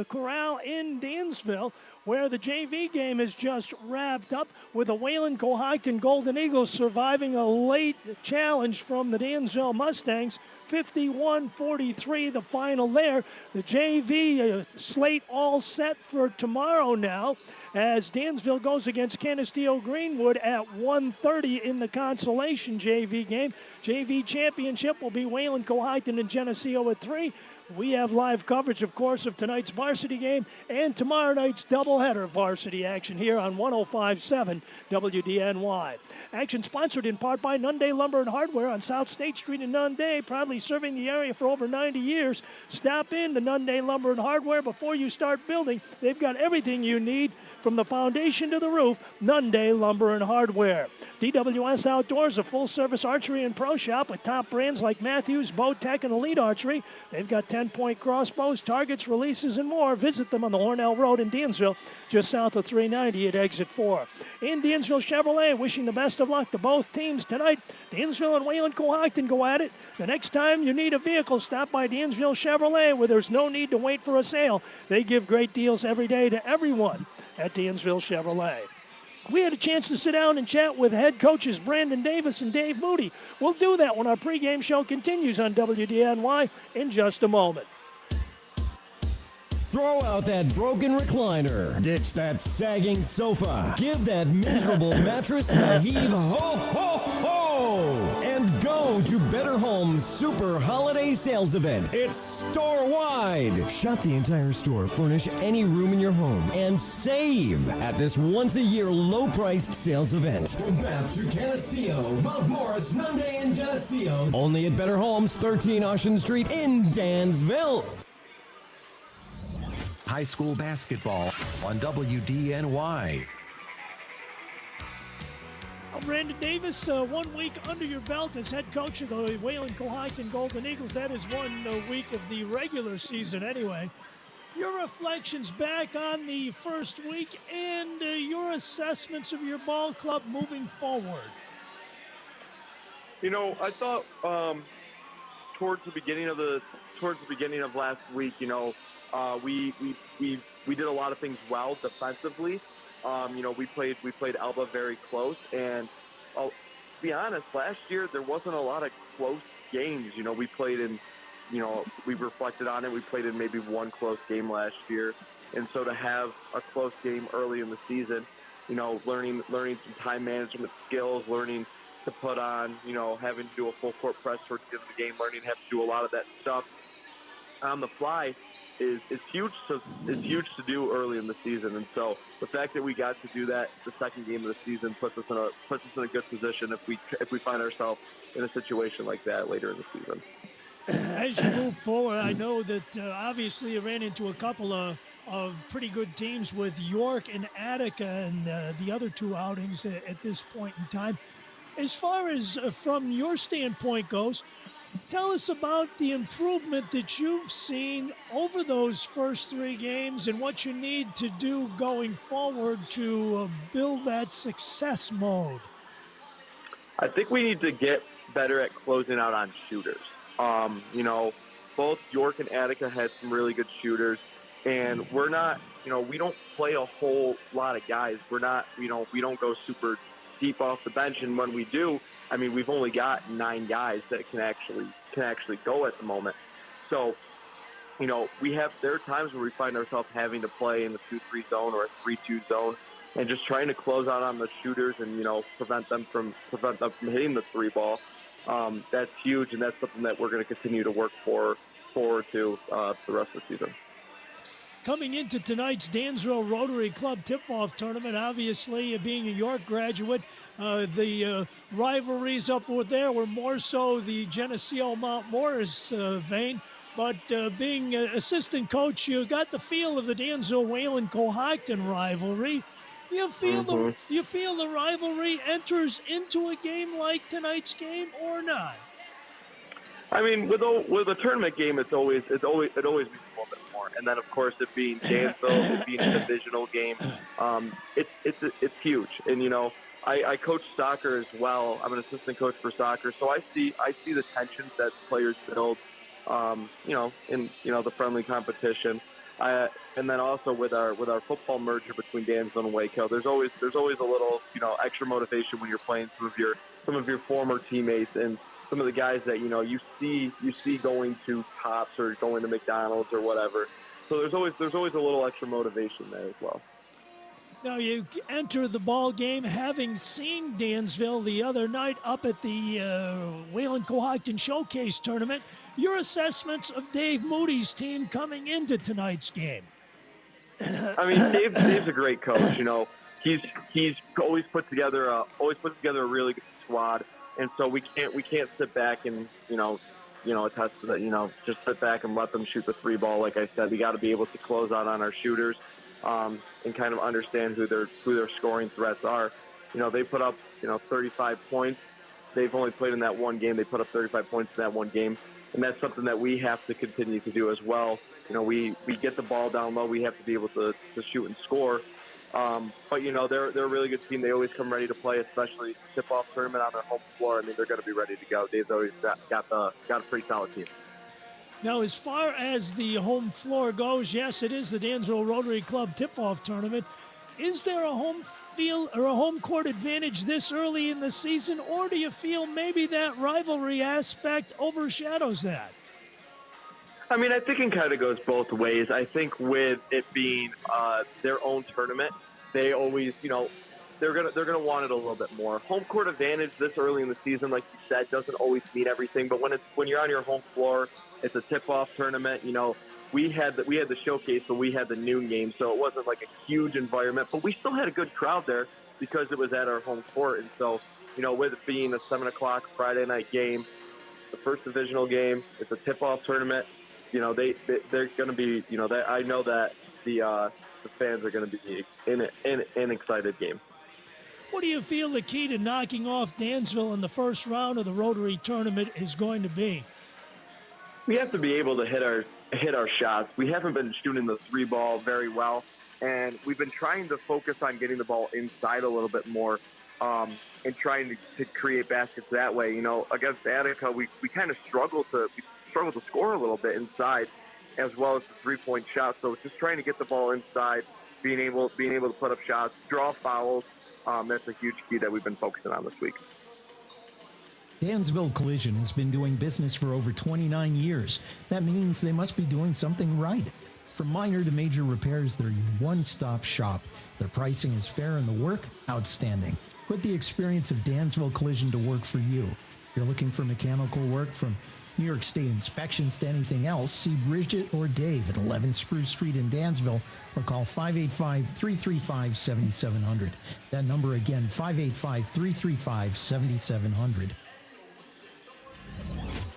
the Corral in Dansville, where the JV game is just wrapped up with the Wayland-Cohocton Golden Eagles surviving a late challenge from the Dansville Mustangs. 51-43, the final there. The JV slate all set for tomorrow now, as Dansville goes against Canisteo Greenwood at 1:30 in the consolation JV game. JV championship will be Wayland-Cohocton and Geneseo at 3. We have live coverage, of course, of tonight's varsity game and tomorrow night's doubleheader varsity action here on 105.7 WDNY. Action sponsored in part by Nunday Lumber and Hardware on South State Street in Nunday, proudly serving the area for over 90 years. Stop in to Nunday Lumber and Hardware before you start building. They've got everything you need from the foundation to the roof. Nunday Lumber and Hardware. DWS Outdoors, a full-service archery and pro shop with top brands like Matthews, Bowtech, and Elite Archery. They've got 10-point crossbows, targets, releases, and more. Visit them on the Hornell Road in Dansville, just south of 390 at exit 4. In Dansville Chevrolet, wishing the best of luck to both teams tonight. Dansville and Wayland-Cohocton go at it. The next time you need a vehicle, stop by Dansville Chevrolet, where there's no need to wait for a sale. They give great deals every day to everyone at Dansville Chevrolet. We had a chance to sit down and chat with head coaches Brandon Davis and Dave Moody. We'll do that when our pregame show continues on WDNY in just a moment. Throw out that broken recliner. Ditch that sagging sofa. Give that miserable mattress the heave ho ho ho. And go to Better Home's Super Holiday Sales Event. It's store-wide. Shop the entire store, furnish any room in your home, and save at this once-a-year low-priced sales event. From Bath to Canisteo, Mount Morris, Nunday, and Geneseo. Only at Better Homes, 13 Ocean Street in Dansville. High school basketball on WDNY. Brandon Davis, 1 week under your belt as head coach of the Wayland-Cohocton Golden Eagles. That is 1 week of the regular season anyway. Your reflections back on the first week and your assessments of your ball club moving forward. You know, I thought towards the beginning of last week, you know, we did a lot of things well defensively. You know, we played Elba very close, and I'll be honest, last year there wasn't a lot of close games. You know, we played in, you know, we reflected on it. We played in maybe one close game last year, and so to have a close game early in the season, you know, learning some time management skills, learning to put on, you know, having to do a full court press towards the end of the game, learning to have to do a lot of that stuff on the fly is huge. So it's huge to do early in the season, and so the fact that we got to do that the second game of the season puts us in a good position if we find ourselves in a situation like that later in the season. As you move forward, I know that obviously you ran into a couple of pretty good teams with York and Attica and the other two outings at this point in time. As far as from your standpoint goes, tell us about the improvement that you've seen over those first 3 games and what you need to do going forward to build that success mode. I think we need to get better at closing out on shooters. You know, both York and Attica had some really good shooters, and we're not, you know, we don't play a whole lot of guys. We're not, you know, we don't go super deep off the bench, and when we do, I mean, we've only got 9 guys that can actually go at the moment. So, you know, there are times where we find ourselves having to play in the 2-3 zone or a 3-2 zone, and just trying to close out on the shooters and, you know, prevent them from hitting the 3 ball. That's huge, and that's something that we're going to continue to work forward to the rest of the season. Coming into tonight's Dansville Rotary Club tip-off tournament, obviously being a York graduate, the rivalries up there were more so the Geneseo Mount Morris vein. But being assistant coach, you got the feel of the Dansville Wayland-Cohocton rivalry. You feel the rivalry enters into a game like tonight's game or not? I mean, with a tournament game, it always means a little bit more. And then, of course, it being Dansville, it being a divisional game, it's huge. And you know, I coach soccer as well. I'm an assistant coach for soccer, so I see the tensions that players build, you know, in the friendly competition. And then also with our football merger between Dansville and Waco, there's always a little extra motivation when you're playing some of your former teammates and some of the guys that you see going to Tops or going to McDonald's or whatever. So there's always a little extra motivation there as well. Now you enter the ball game having seen Dansville the other night up at the Wayland-Cohocton Showcase Tournament. Your assessments of Dave Moody's team coming into tonight's game? I mean, Dave's a great coach. He's always put together a really good squad, and so we can't sit back and attest to that. Just sit back and let them shoot the three ball. Like I said, we got to be able to close out on our shooters. And kind of understand who their scoring threats are. They put up 35 points. They've only played in that one game. They put up 35 points in that one game, and that's something that we have to continue to do as well. We get the ball down low. We have to be able to shoot and score. But they're a really good team. They always come ready to play, especially tip-off tournament on their home floor. I mean, they're going to be ready to go. Dave's always got a pretty solid team. Now, as far as the home floor goes, yes, it is the Dansville Rotary Club tip-off tournament. Is there a home field or a home court advantage this early in the season, or do you feel maybe that rivalry aspect overshadows that? I mean, I think it kind of goes both ways. I think with it being their own tournament, they always, they're gonna want it a little bit more. Home court advantage this early in the season, like you said, doesn't always mean everything. But when you're on your home floor, it's a tip-off tournament. We had the showcase, but we had the noon game, so it wasn't like a huge environment. But we still had a good crowd there because it was at our home court. And so, with it being a 7 o'clock Friday night game, the first divisional game, it's a tip-off tournament. They're going to be, I know that the fans are going to be in an excited game. What do you feel the key to knocking off Dansville in the first round of the Rotary tournament is going to be? We have to be able to hit our shots. We haven't been shooting the three ball very well, and we've been trying to focus on getting the ball inside a little bit more, and trying to create baskets that way. Against Attica, we kind of struggled to score a little bit inside, as well as the 3-point shot. So just trying to get the ball inside, being able to put up shots, draw fouls. That's a huge key that we've been focusing on this week. Dansville Collision has been doing business for over 29 years. That means they must be doing something right. From minor to major repairs, they're your one-stop shop. Their pricing is fair and the work outstanding. Put the experience of Dansville Collision to work for you. If you're looking for mechanical work from New York State inspections to anything else, see Bridget or Dave at 11 Spruce Street in Dansville or call 585-335-7700. That number again, 585-335-7700.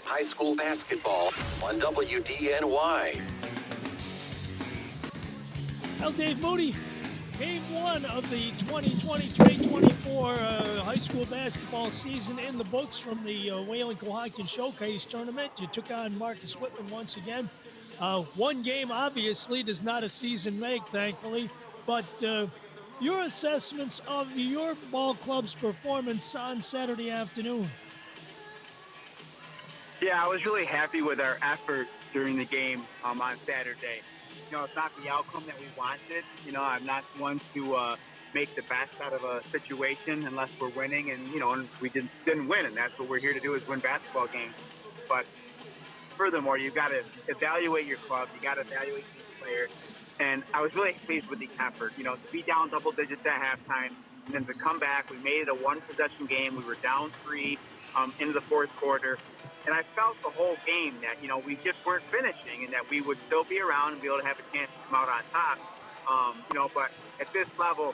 High school basketball on WDNY. Well, Dave Moody, game one of the 2023-24 high school basketball season in the books from the Wayland-Cohocton Showcase Tournament. You took on Marcus Whitman once again. One game, obviously, does not a season make, thankfully, but your assessments of your ball club's performance on Saturday afternoon. Yeah, I was really happy with our effort during the game on Saturday. It's not the outcome that we wanted. I'm not one to make the best out of a situation unless we're winning, and we didn't win, and that's what we're here to do, is win basketball games. But furthermore, you've got to evaluate your club. You got to evaluate each player, and I was really pleased with the effort. To be down double digits at halftime, and then to come back, we made it a one-possession game. We were down 3 into the fourth quarter. And I felt the whole game that, we just weren't finishing and that we would still be around and be able to have a chance to come out on top. But at this level,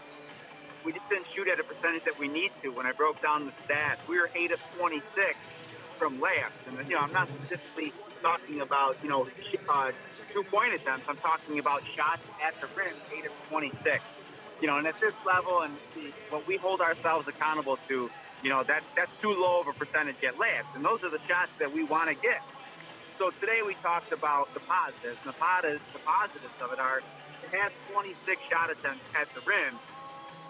we just didn't shoot at a percentage that we need to. When I broke down the stats, we were 8 of 26 from layups. And, I'm not specifically talking about, 2-point attempts. I'm talking about shots at the rim, 8 of 26. And at this level and what we hold ourselves accountable to, that's too low of a percentage at layups, and those are the shots that we want to get. So today we talked about the positives, and the positives of it are to have 26 shot attempts at the rim.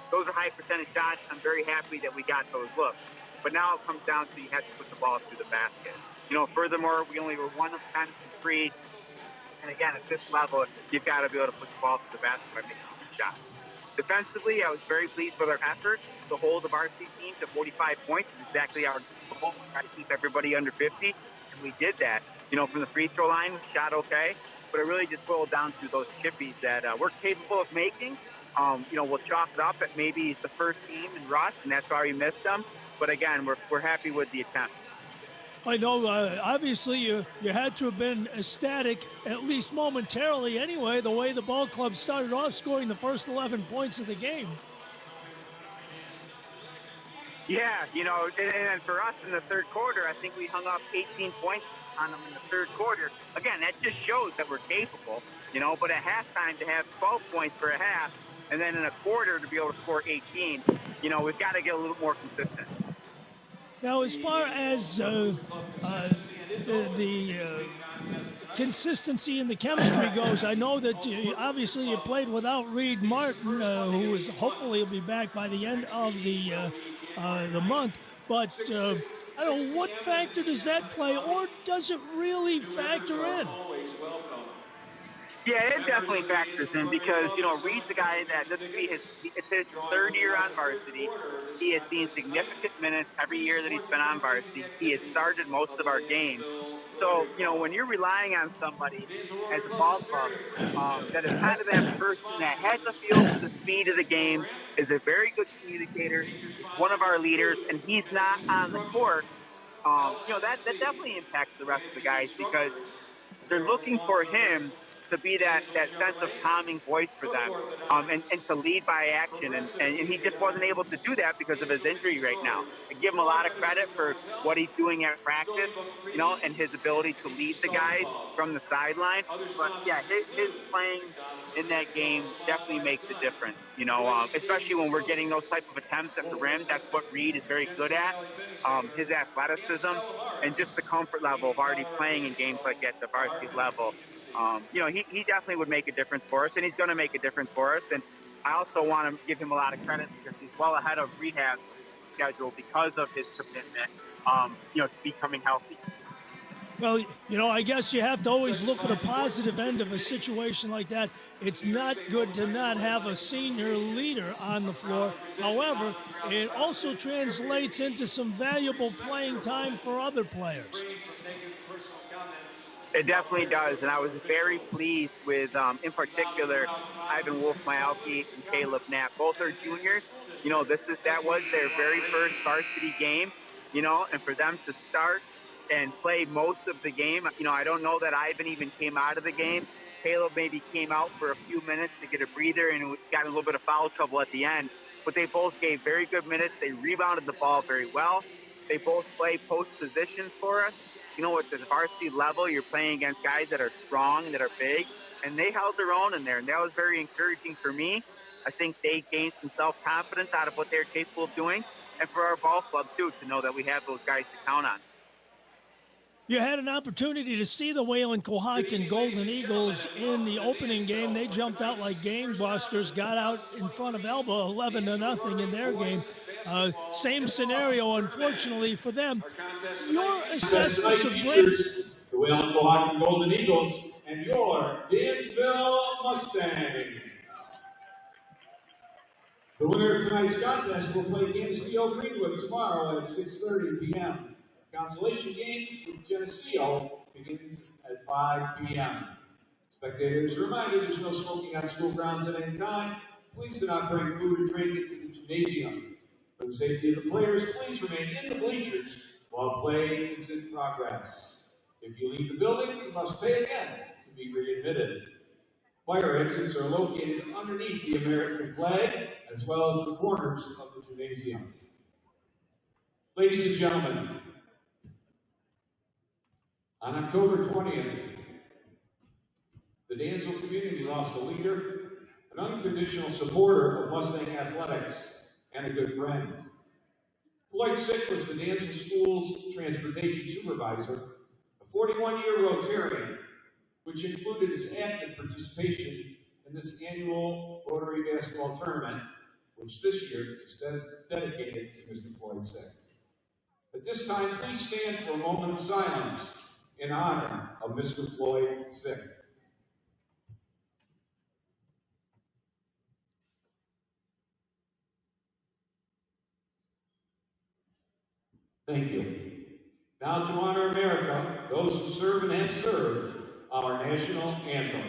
Those are high percentage shots. I'm very happy that we got those looks. But now it comes down to you have to put the ball through the basket. Furthermore, we only were 1 of 10 from 3. And again, at this level, you've got to be able to put the ball to the basket by making shots. Defensively, I was very pleased with our effort to hold the varsity team to 45 points. It's exactly our goal. We try to keep everybody under 50, and we did that. You know, from the free throw line, we shot okay, but it really just boiled down to those chippies that we're capable of making. You know, we'll chalk it up at maybe the first team in rush, and that's why we missed them. But again, we're happy with the attempt. I know, obviously, you had to have been ecstatic, at least momentarily anyway, the way the ball club started off scoring the first 11 points of the game. Yeah, you know, and for us in the third quarter, I think we hung up 18 points on them in the third quarter. Again, that just shows that we're capable, you know, but at halftime to have 12 points for a half and then in a quarter to be able to score 18, you know, we've got to get a little more consistent. Now, as far as the consistency and the chemistry goes, I know that obviously you played without Reed Martin, who is hopefully will be back by the end of the month. But I don't know, what factor does that play, or does it really factor in? Yeah, it definitely factors in because, you know, Reed's a guy that this will be it's his third year on varsity. He has seen significant minutes every year that he's been on varsity. He has started most of our games. So, you know, when you're relying on somebody as a ball club that is kind of that person that has a feel for the speed of the game, is a very good communicator, one of our leaders, and he's not on the court, you know, that definitely impacts the rest of the guys because they're looking for him to be that sense of calming voice for them and to lead by action. And he just wasn't able to do that because of his injury right now. I give him a lot of credit for what he's doing at practice, you know, and his ability to lead the guys from the sideline. But, yeah, his playing in that game definitely makes a difference, you know, especially when we're getting those type of attempts at the rim. That's what Reed is very good at, his athleticism and just the comfort level of already playing in games like at the varsity level. You know, he definitely would make a difference for us, and he's going to make a difference for us. And I also want to give him a lot of credit because he's well ahead of rehab schedule because of his commitment, you know, to becoming healthy. Well, you know, I guess you have to always look at the positive end of a situation like that. It's not good to not have a senior leader on the floor. However, it also translates into some valuable playing time for other players. It definitely does, and I was very pleased with, in particular, Ivan Wolf-Myalki and Caleb Knapp. Both are juniors. You know, that was their very first varsity game, you know, and for them to start and play most of the game, you know, I don't know that Ivan even came out of the game. Caleb maybe came out for a few minutes to get a breather and got a little bit of foul trouble at the end. But they both gave very good minutes. They rebounded the ball very well. They both play post positions for us. You know, at the varsity level, you're playing against guys that are strong, that are big, and they held their own in there, and that was very encouraging for me. I think they gained some self-confidence out of what they're capable of doing, and for our ball club, too, to know that we have those guys to count on. You had an opportunity to see the Wayland-Cohocton Golden Eagles in the opening game. They jumped out like gangbusters, got out in front of Elba 11-0 in their game. Same scenario, unfortunately, for them. Your assessments of the Wayland-Cohocton Golden Eagles and your Dansville Mustangs. The winner of tonight's contest will play Dansville Greenwood tomorrow at 6:30 p.m. Consolation game with Geneseo begins at 5 p.m. Spectators are reminded there's no smoking on school grounds at any time. Please do not bring food or drink into the gymnasium. For the safety of the players, please remain in the bleachers while play is in progress. If you leave the building, you must pay again to be readmitted. Fire exits are located underneath the American flag, as well as the corners of the gymnasium. Ladies and gentlemen, on October 20th, the Dansville community lost a leader, an unconditional supporter of Mustang athletics, and a good friend. Floyd Sick was the Dansville School's transportation supervisor, a 41-year Rotarian, which included his active participation in this annual Rotary basketball tournament, which this year is dedicated to Mr. Floyd Sick. At this time, please stand for a moment of silence in honor of Mr. Floyd Sick. Thank you. Now to honor America, those who serve and have served, our national anthem.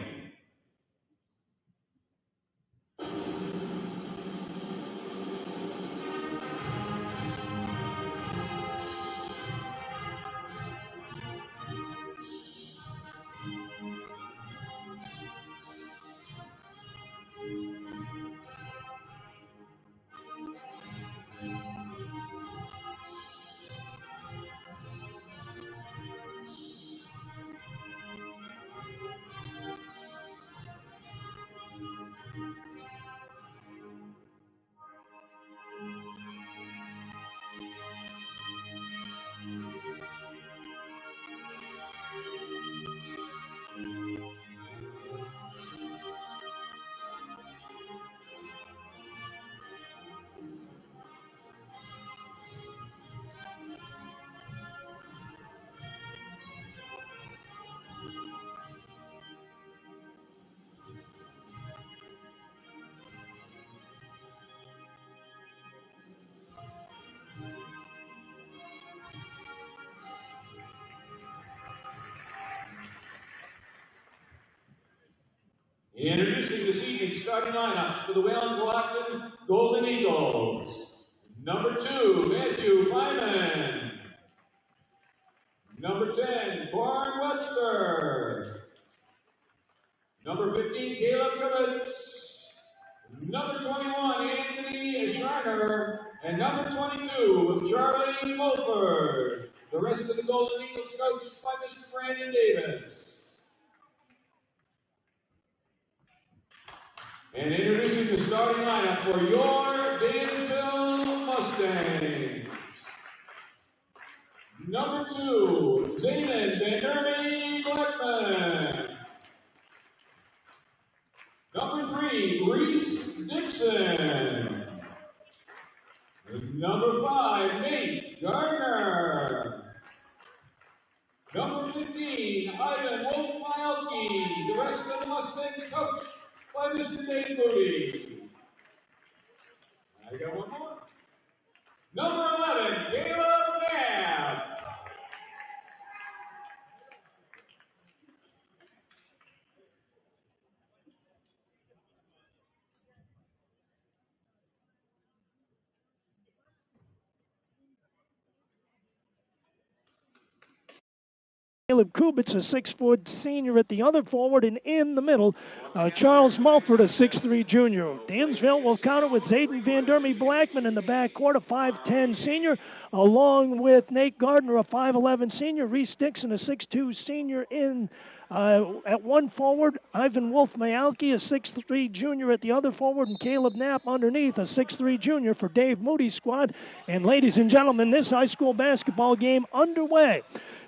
Introducing this evening's starting lineups for the Wayland-Cohocton Golden Eagles. Number 2, Matthew Fyman. Number 10, Warren Webster. Number 15, Caleb Gibbons. Number 21, Anthony Schreiner. And number 22, Charlie Mulford. The rest of the Golden Eagles coached by Mr. Brandon Davis. And introducing the starting lineup for your Dansville Mustangs. Number 2, Zayden Vandermy Blackman. Number 3, Reese Dixon. Number 5, Nate Gardner. Number 15, Ivan Wolf-Mielke. The rest of the Mustangs coached by Mr. Dave Moody. I got one more. Number 11, Caleb Knapp. Caleb Kubitz, a 6-foot senior at the other forward, and in the middle, Charles Mulford, a 6'3 junior. Dansville will counter with Zayden Vandermy Blackman in the backcourt, a 5'10 senior, along with Nate Gardner, a 5'11 senior, Reese Dixon, a 6'2 senior in at one forward, Ivan Wolf-Mielke, a 6'3 junior at the other forward, and Caleb Knapp underneath, a 6'3 junior for Dave Moody's squad. And ladies and gentlemen, this high school basketball game underway.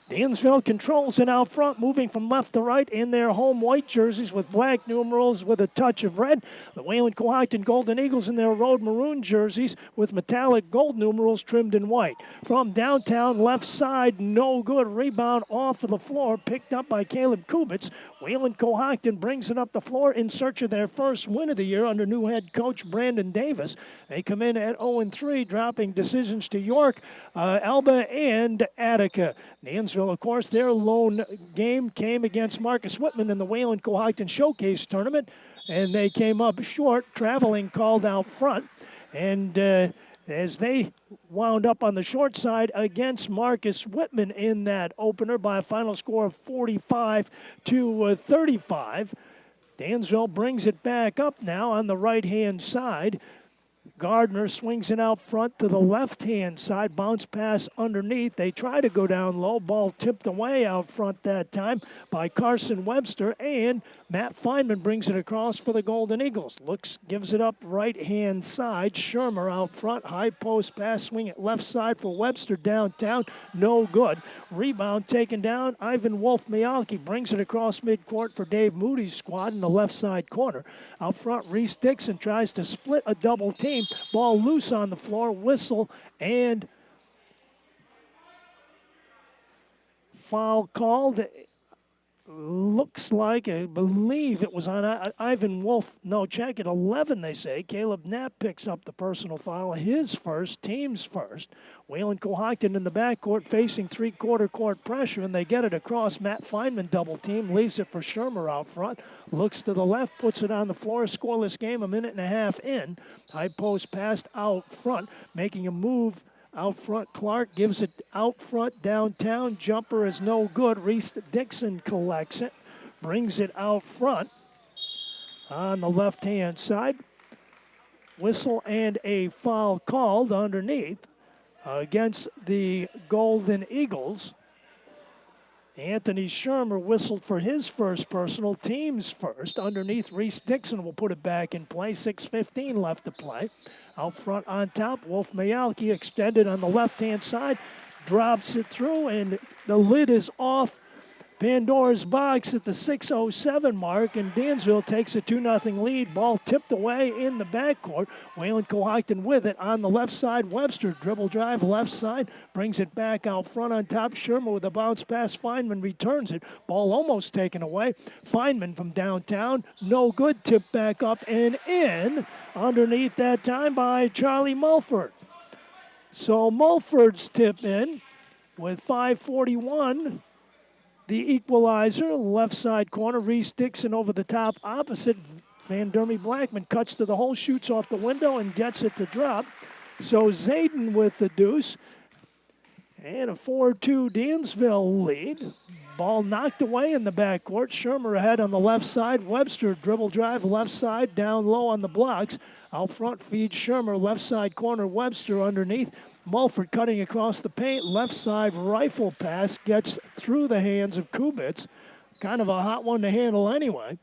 Dansville controls it out front, moving from left to right in their home white jerseys with black numerals with a touch of red. The Wayland-Cohocton Golden Eagles in their road maroon jerseys with metallic gold numerals trimmed in white. From downtown left side, no good. Rebound off of the floor, picked up by Caleb Kubitz. Wayland-Cohocton brings it up the floor in search of their first win of the year under new head coach Brandon Davis. They come in at 0-3, dropping decisions to York, Alba, and Attica. Dansville, of course, their lone game came against Marcus Whitman in the Wayland-Cohocton Showcase Tournament, and they came up short. Traveling called out front, and as they wound up on the short side against Marcus Whitman in that opener by a final score of 45-35. Dansville brings it back up now on the right-hand side. Gardner swings it out front to the left-hand side. Bounce pass underneath. They try to go down low. Ball tipped away out front that time by Carson Webster. And Matt Feynman brings it across for the Golden Eagles. Gives it up right-hand side. Shermer out front. High post pass. Swing it left side for Webster downtown. No good. Rebound taken down. Ivan Wolf-Mielke brings it across midcourt for Dave Moody's squad in the left side corner. Out front, Reese Dixon tries to split a double team. Ball loose on the floor, whistle, and foul called looks like, I believe it was on Ivan Wolf. No, check it. 11, they say. Caleb Knapp picks up the personal foul. His first, team's first. Wayland-Cohocton in the backcourt facing three-quarter court pressure, and they get it across. Matt Feynman double team, leaves it for Shermer out front. Looks to the left, puts it on the floor. Scoreless game, a minute and a half in. High post passed out front, making a move out front. Clark gives it out front downtown. Jumper is no good. Reese Dixon collects it, brings it out front on the left-hand side. Whistle and a foul called underneath against the Golden Eagles. Anthony Shermer whistled for his first personal, team's first. Underneath, Reese Dixon will put it back in play. 6:15 left to play. Out front on top, Wolf Mayalki extended on the left-hand side. Drops it through, and the lid is off Pandora's box at the 6:07 mark, and Dansville takes a 2-0 lead. Ball tipped away in the backcourt. Wayland-Cohocton with it on the left side. Webster dribble drive left side, brings it back out front on top. Shermer with a bounce pass. Feynman returns it. Ball almost taken away. Feynman from downtown, no good. Tip back up and in. Underneath that time by Charlie Mulford. So Mulford's tip in with 5:41. The equalizer, left side corner. Reese Dixon over the top opposite. Van Dermy Blackman cuts to the hole, shoots off the window, and gets it to drop. So Zayden with the deuce. And a 4-2 Dansville lead. Ball knocked away in the backcourt. Shermer ahead on the left side. Webster dribble drive left side, down low on the blocks. Out front feeds Shermer, left side corner. Webster underneath. Mulford cutting across the paint. Left side rifle pass gets through the hands of Kubitz. Kind of a hot one to handle anyway.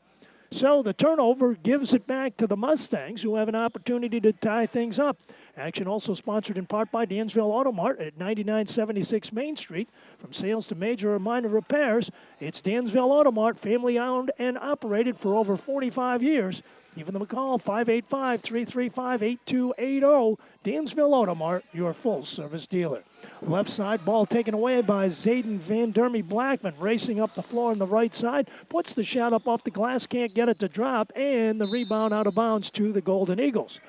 So the turnover gives it back to the Mustangs, who have an opportunity to tie things up. Action also sponsored in part by Dansville Auto Mart at 9976 Main Street. From sales to major or minor repairs, it's Dansville Auto Mart, family owned and operated for over 45 years. Give them a call, 585-335-8280. Dansville Auto Mart, your full-service dealer. Left side, ball taken away by Zayden Van Dermy Blackman, racing up the floor on the right side. Puts the shot up off the glass, can't get it to drop, and the rebound out of bounds to the Golden Eagles.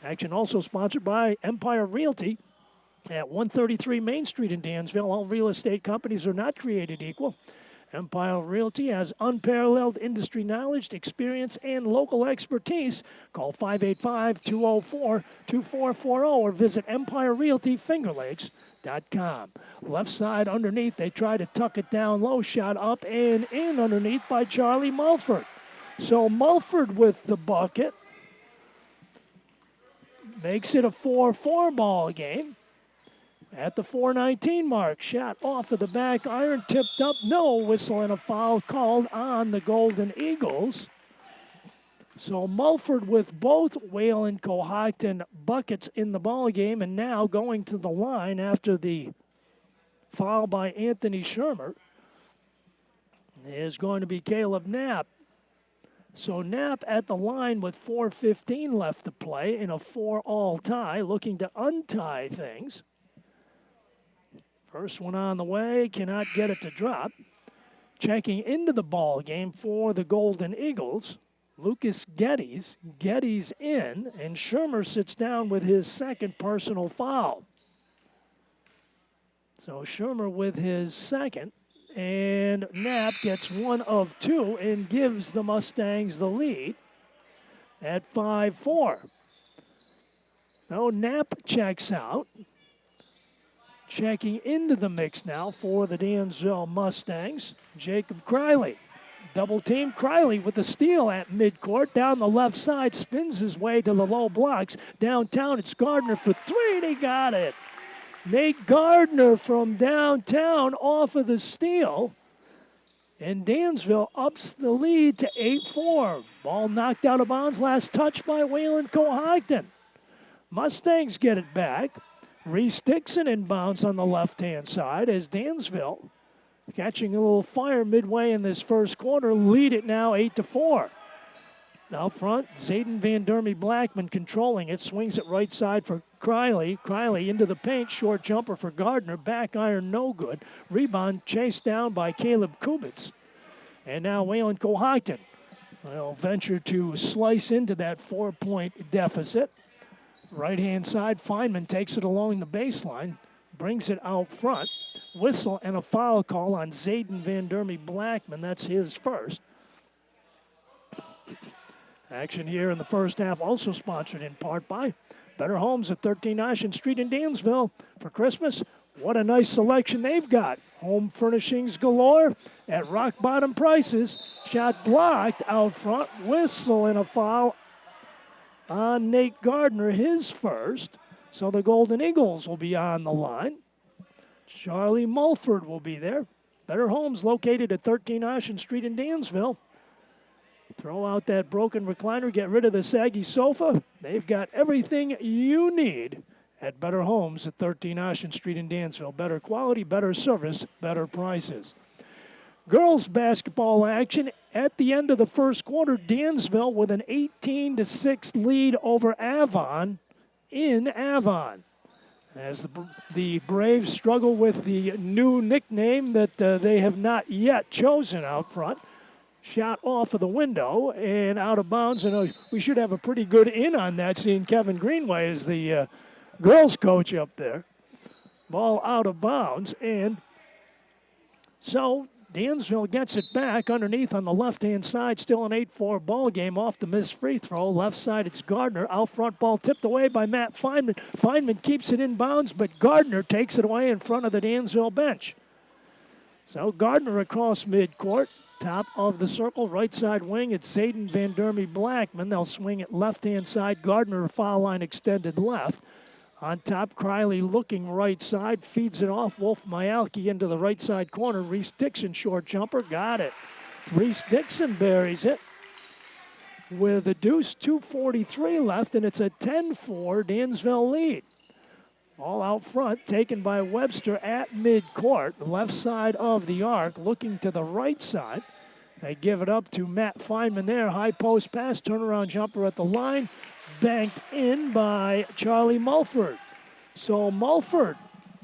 Action also sponsored by Empire Realty at 133 Main Street in Dansville. All real estate companies are not created equal. Empire Realty has unparalleled industry knowledge, experience, and local expertise. Call 585-204-2440 or visit EmpireRealtyFingerLakes.com. Left side underneath, they try to tuck it down low, shot up and in underneath by Charlie Mulford. So Mulford with the bucket makes it a 4-4 ball game. At the 4:19 mark, shot off of the back iron, tipped up, no whistle, and a foul called on the Golden Eagles. So Mulford with both Wayland-Cohocton buckets in the ball game, and now going to the line after the foul by Anthony Shermer is going to be Caleb Knapp. So Knapp at the line with 4:15 left to play in a 4-all tie, looking to untie things. First one on the way, cannot get it to drop. Checking into the ball game for the Golden Eagles, Lucas Geddes. Geddes in, and Shermer sits down with his second personal foul. So Shermer with his second, and Knapp gets one of two and gives the Mustangs the lead at 5-4. Now Knapp checks out. Checking into the mix now for the Dansville Mustangs, Jacob Criley. Double team, Criley with the steal at midcourt. Down the left side, spins his way to the low blocks. Downtown, it's Gardner for three, and he got it. Nate Gardner from downtown off of the steal. And Dansville ups the lead to 8-4. Ball knocked out of bounds, last touch by Wayland-Cohocton. Mustangs get it back. Reese Dixon inbounds on the left-hand side as Dansville, catching a little fire midway in this first quarter, lead it now 8-4. Out front, Zayden Van Dermy Blackman controlling it, swings it right side for Criley. Criley into the paint, short jumper for Gardner, back iron no good. Rebound chased down by Caleb Kubitz. And now Wayland-Cohocton will venture to slice into that 4-point deficit. Right-hand side, Feynman takes it along the baseline, brings it out front. Whistle and a foul call on Zayden Van Dermy Blackman. That's his first. Action here in the first half also sponsored in part by Better Homes at 13 Ocean Street in Dansville. For Christmas, what a nice selection they've got. Home furnishings galore at rock bottom prices. Shot blocked out front. Whistle and a foul on Nate Gardner, his first. So the Golden Eagles will be on the line. Charlie Mulford will be there. Better Homes located at 13 Ocean Street in Dansville. Throw out that broken recliner, get rid of the saggy sofa. They've got everything you need at Better Homes at 13 Ocean Street in Dansville. Better quality, better service, better prices. Girls basketball action at the end of the first quarter. Dansville with an 18-6 lead over Avon in Avon. As the Braves struggle with the new nickname that they have not yet chosen out front. Shot off of the window and out of bounds. And we should have a pretty good in on that, seeing Kevin Greenway as the girls coach up there. Ball out of bounds. And so Dansville gets it back underneath on the left-hand side. Still an 8-4 ball game off the missed free throw. Left side, it's Gardner. Out front, ball tipped away by Matt Feynman. Feynman keeps it in bounds, but Gardner takes it away in front of the Dansville bench. So Gardner across midcourt. Top of the circle, right side wing, it's Zayden Van Dermy Blackman. They'll swing it left-hand side. Gardner, foul line extended left. On top, Criley looking right side, feeds it off. Wolf Myalki into the right side corner. Reese Dixon, short jumper, got it. Reese Dixon buries it with a deuce, 2:43 left, and it's a 10-4 Dansville lead. All out front, taken by Webster at midcourt, left side of the arc, looking to the right side. They give it up to Matt Feynman there. High post pass, turnaround jumper at the line, banked in by Charlie Mulford. So Mulford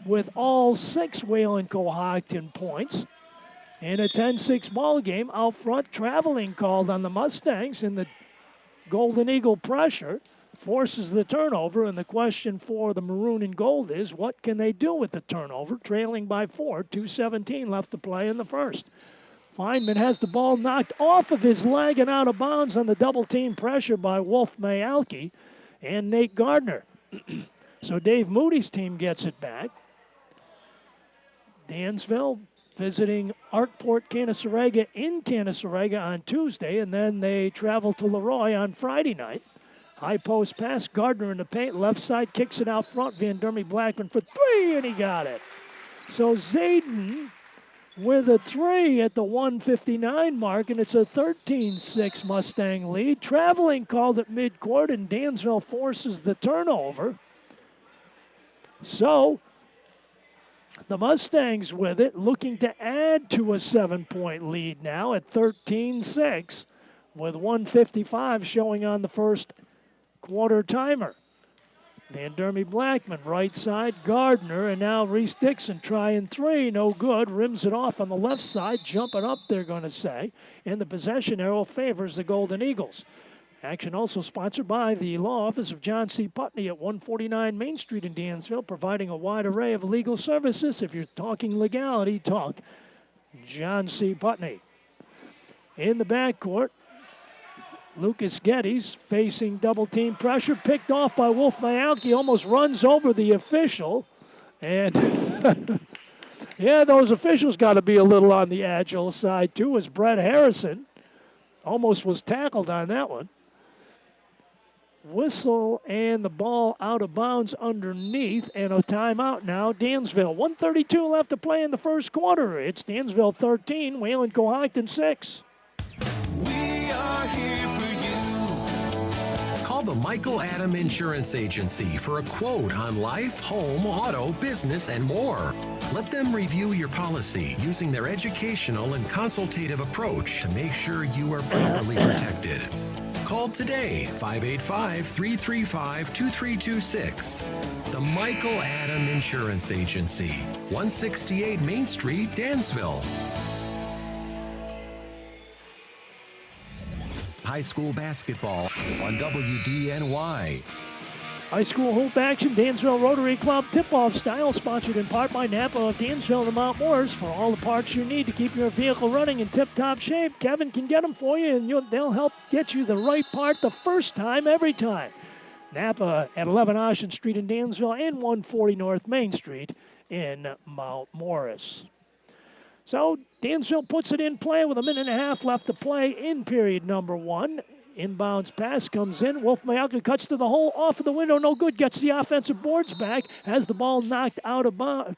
with all 6 Wayland-Cohocton points in a 10-6 ball game. Out front, traveling called on the Mustangs, and the Golden Eagle pressure forces the turnover, and the question for the maroon and gold is, what can they do with the turnover? Trailing by 4, 2:17 left to play in the first. Feynman has the ball knocked off of his leg and out of bounds on the double team pressure by Wolf Myalki and Nate Gardner. So Dave Moody's team gets it back. Dansville visiting Arkport Canasarega in Canasarega on Tuesday, and then they travel to Leroy on Friday night. High post pass, Gardner in the paint, left side, kicks it out front. Van Dermy Blackman for 3, and he got it. So Zayden with a 3 at the 1:59 mark, and it's a 13-6 Mustang lead. Traveling called at midcourt, and Dansville forces the turnover. So the Mustangs with it, looking to add to a 7-point lead now at 13-6, with 1:55 showing on the first quarter timer. Van Dermy Blackman, right side, Gardner, and now Reese Dixon trying 3, no good. Rims it off on the left side, jumping up, they're going to say. And the possession arrow favors the Golden Eagles. Action also sponsored by the law office of John C. Putney at 149 Main Street in Dansville, providing a wide array of legal services. If you're talking legality, talk John C. Putney. In the backcourt, Lucas Geddes facing double team pressure, picked off by Wolf Myalki, almost runs over the official. And yeah, those officials got to be a little on the agile side too, as Brett Harrison almost was tackled on that one. Whistle and the ball out of bounds underneath, and a timeout now. Dansville, 1:32 left to play in the first quarter. It's Dansville 13, Wayland-Cohocton 6. We are here for you. Call the Michael Adam Insurance Agency for a quote on life, home, auto, business, and more. Let them review your policy using their educational and consultative approach to make sure you are properly protected. Call today, 585-335-2326. The Michael Adam Insurance Agency, 168 Main Street, Dansville. High school basketball on WDNY. High school hoop action, Dansville Rotary Club tip-off style, sponsored in part by Napa of Dansville and Mount Morris. For all the parts you need to keep your vehicle running in tip-top shape, Kevin can get them for you, and they'll help get you the right part the first time, every time. Napa at 11 Ocean Street in Dansville and 140 North Main Street in Mount Morris. So Dansville puts it in play with a minute and a half left to play in period number 1. Inbounds pass comes in. Wolf Mayalka cuts to the hole, off of the window, no good. Gets the offensive boards back. Has the ball knocked out of bounds.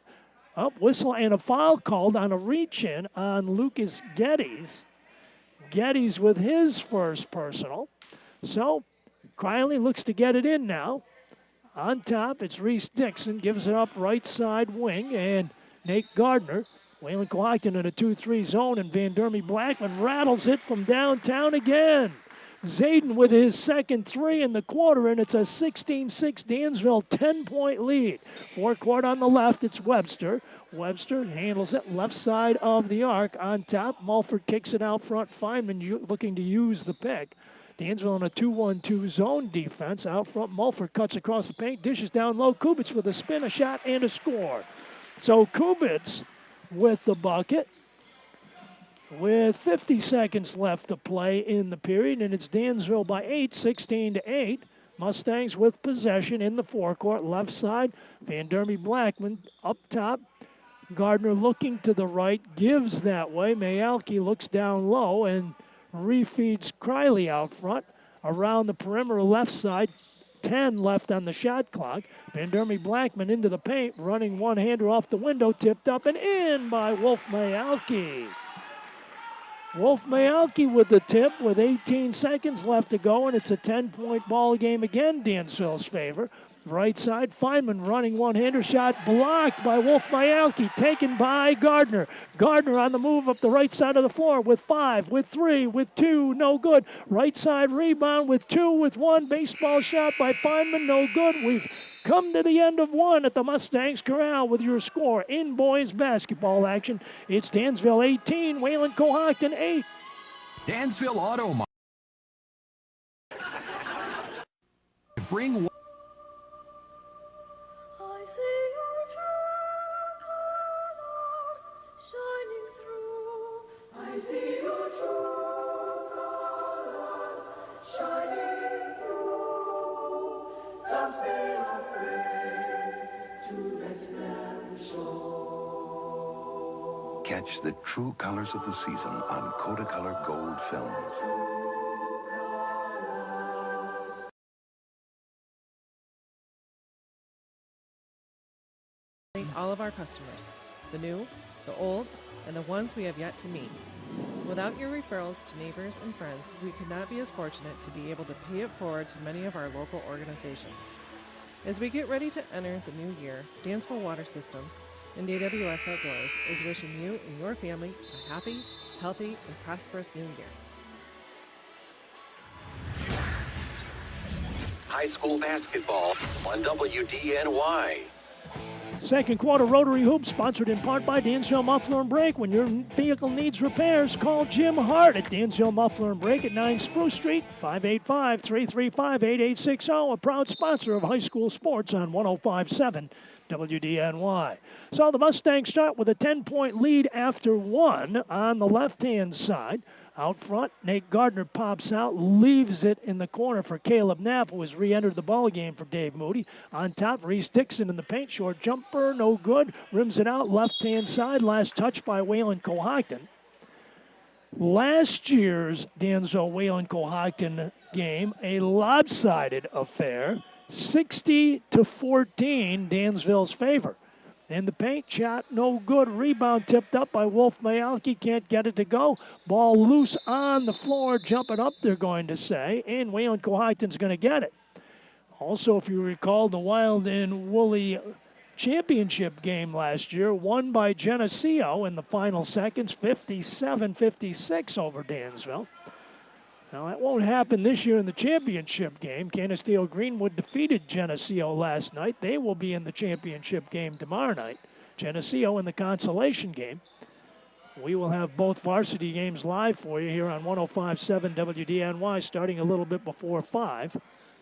Up whistle and a foul called on a reach-in on Lucas Geddes. Geddes with his first personal. So Criley looks to get it in now. On top, it's Reese Dixon. Gives it up right side wing. And Nate Gardner. Wayland-Cohocton in a 2-3 zone. And Van Dermy Blackman rattles it from downtown again. Zayden with his second 3 in the quarter, and it's a 16-6 Dansville 10-point lead. Forecourt on the left, it's Webster. Webster handles it left side of the arc. On top, Mulford kicks it out front. Feynman looking to use the pick. Dansville in a 2-1-2 zone defense. Out front, Mulford cuts across the paint, dishes down low. Kubitz with a spin, a shot, and a score. So Kubitz with the bucket. With 50 seconds left to play in the period, and it's Dansville by 8, 16-8. Mustangs with possession in the forecourt, left side. Van Dermy Blackman up top. Gardner looking to the right, gives that way. Mayalki looks down low and refeeds Criley out front. Around the perimeter left side, 10 left on the shot clock. Van Dermy Blackman into the paint, running one-hander off the window, tipped up and in by Wolf Mayalki. Wolf Mayalki with the tip with 18 seconds left to go, and it's a 10-point ball game again, Dansville's favor. Right side, Feynman running one-hander shot, blocked by Wolf Mayalki, taken by Gardner. Gardner on the move up the right side of the floor with 5, with 3, with 2, no good. Right side rebound with 2, with 1, baseball shot by Feynman, no good. We've come to the end of 1 at the Mustangs Corral with your score in boys basketball action. It's Dansville 18, Wayland-Cohocton 8. Dansville Auto Mart. Bring Catch the true colors of the season on Kodacolor Gold films. Thank all of our customers, the new, the old, and the ones we have yet to meet. Without your referrals to neighbors and friends, we could not be as fortunate to be able to pay it forward to many of our local organizations. As we get ready to enter the new year, Dansville Water Systems and AWS Outdoors is wishing you and your family a happy, healthy, and prosperous new year. high school basketball on WDNY. Second quarter Rotary Hoops, sponsored in part by Dansville Muffler and Brake. When your vehicle needs repairs, call Jim Hart at Dansville Muffler and Brake at 9 Spruce Street, 585-335-8860, a proud sponsor of high school sports on 105.7 WDNY. So the Mustangs start with a 10-point lead after 1 on the left-hand side. Out front, Nate Gardner pops out, leaves it in the corner for Caleb Knapp, who has re-entered the ball game for Dave Moody. On top, Reese Dixon in the paint, short jumper, no good. Rims it out, left-hand side, last touch by Wayland-Cohocton. Last year's Dansville Wayland-Cohocton game, a lopsided affair, 60-14, Dansville's favor. In the paint, shot no good. Rebound tipped up by Wolf Mayalki. Can't get it to go. Ball loose on the floor. Jumping up, they're going to say. And Wayland-Cohocton's going to get it. Also, if you recall, the Wild and Woolly championship game last year, won by Geneseo in the final seconds, 57-56 over Dansville. Now, that won't happen this year in the championship game. Canisteo Greenwood defeated Geneseo last night. They will be in the championship game tomorrow night. Geneseo in the consolation game. We will have both varsity games live for you here on 105.7 WDNY starting a little bit before 5.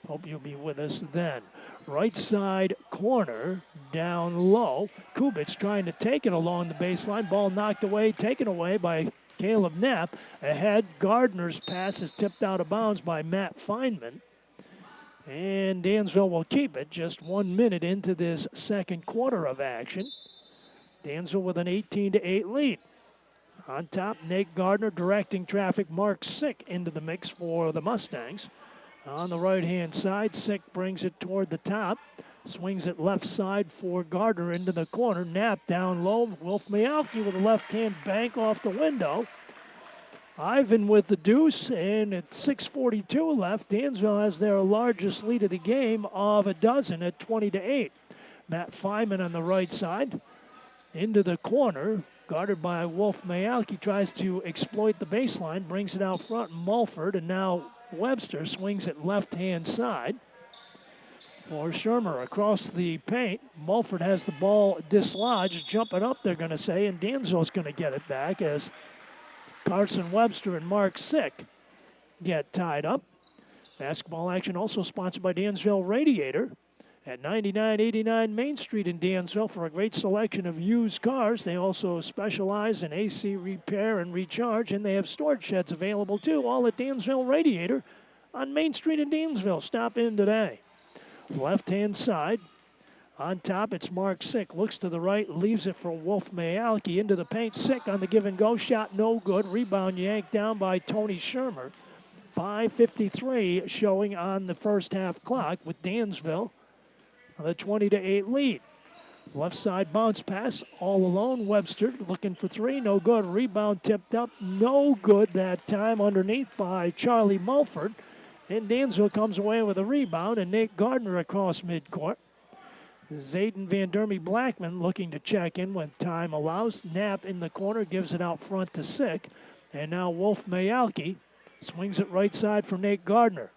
Hope you'll be with us then. Right side corner, down low. Kubitz trying to take it along the baseline. Ball knocked away, taken away by Caleb Knapp. Ahead, Gardner's pass is tipped out of bounds by Matt Feynman. And Dansville will keep it just 1 minute into this second quarter of action. Dansville with an 18-8 lead. On top, Nate Gardner directing traffic. Mark Sick into the mix for the Mustangs. On the right-hand side, Sick brings it toward the top. Swings it left side for Gardner into the corner. Knapp down low. Wolf Mayalki with a left-hand bank off the window. Ivan with the deuce, and at 6:42 left, Dansville has their largest lead of the game of a dozen at 20-8. Matt Feynman on the right side. Into the corner. Guarded by Wolf Mayalki, tries to exploit the baseline, brings it out front. Mulford, and now Webster swings it left-hand side for Shermer across the paint. Mulford has the ball dislodged, jumping up, they're going to say, and Dansville's going to get it back as Carson Webster and Mark Sick get tied up. Basketball action also sponsored by Dansville Radiator at 9989 Main Street in Dansville for a great selection of used cars. They also specialize in AC repair and recharge, and they have storage sheds available too, all at Dansville Radiator on Main Street in Dansville. Stop in today. Left-hand side. On top, it's Mark Sick. Looks to the right, leaves it for Wolf Mayalki. Into the paint, Sick on the give-and-go shot, no good. Rebound yanked down by Tony Shermer. 5:53 showing on the first half clock with Dansville the 20-8 lead. Left side bounce pass, all alone. Webster looking for three, no good. Rebound tipped up, no good that time underneath by Charlie Mulford. And Dansville comes away with a rebound, and Nate Gardner across midcourt. Zayden Van Dermy Blackman looking to check in when time allows. Knapp in the corner, gives it out front to Sick. And now Wolf Mayalki swings it right side for Nate Gardner.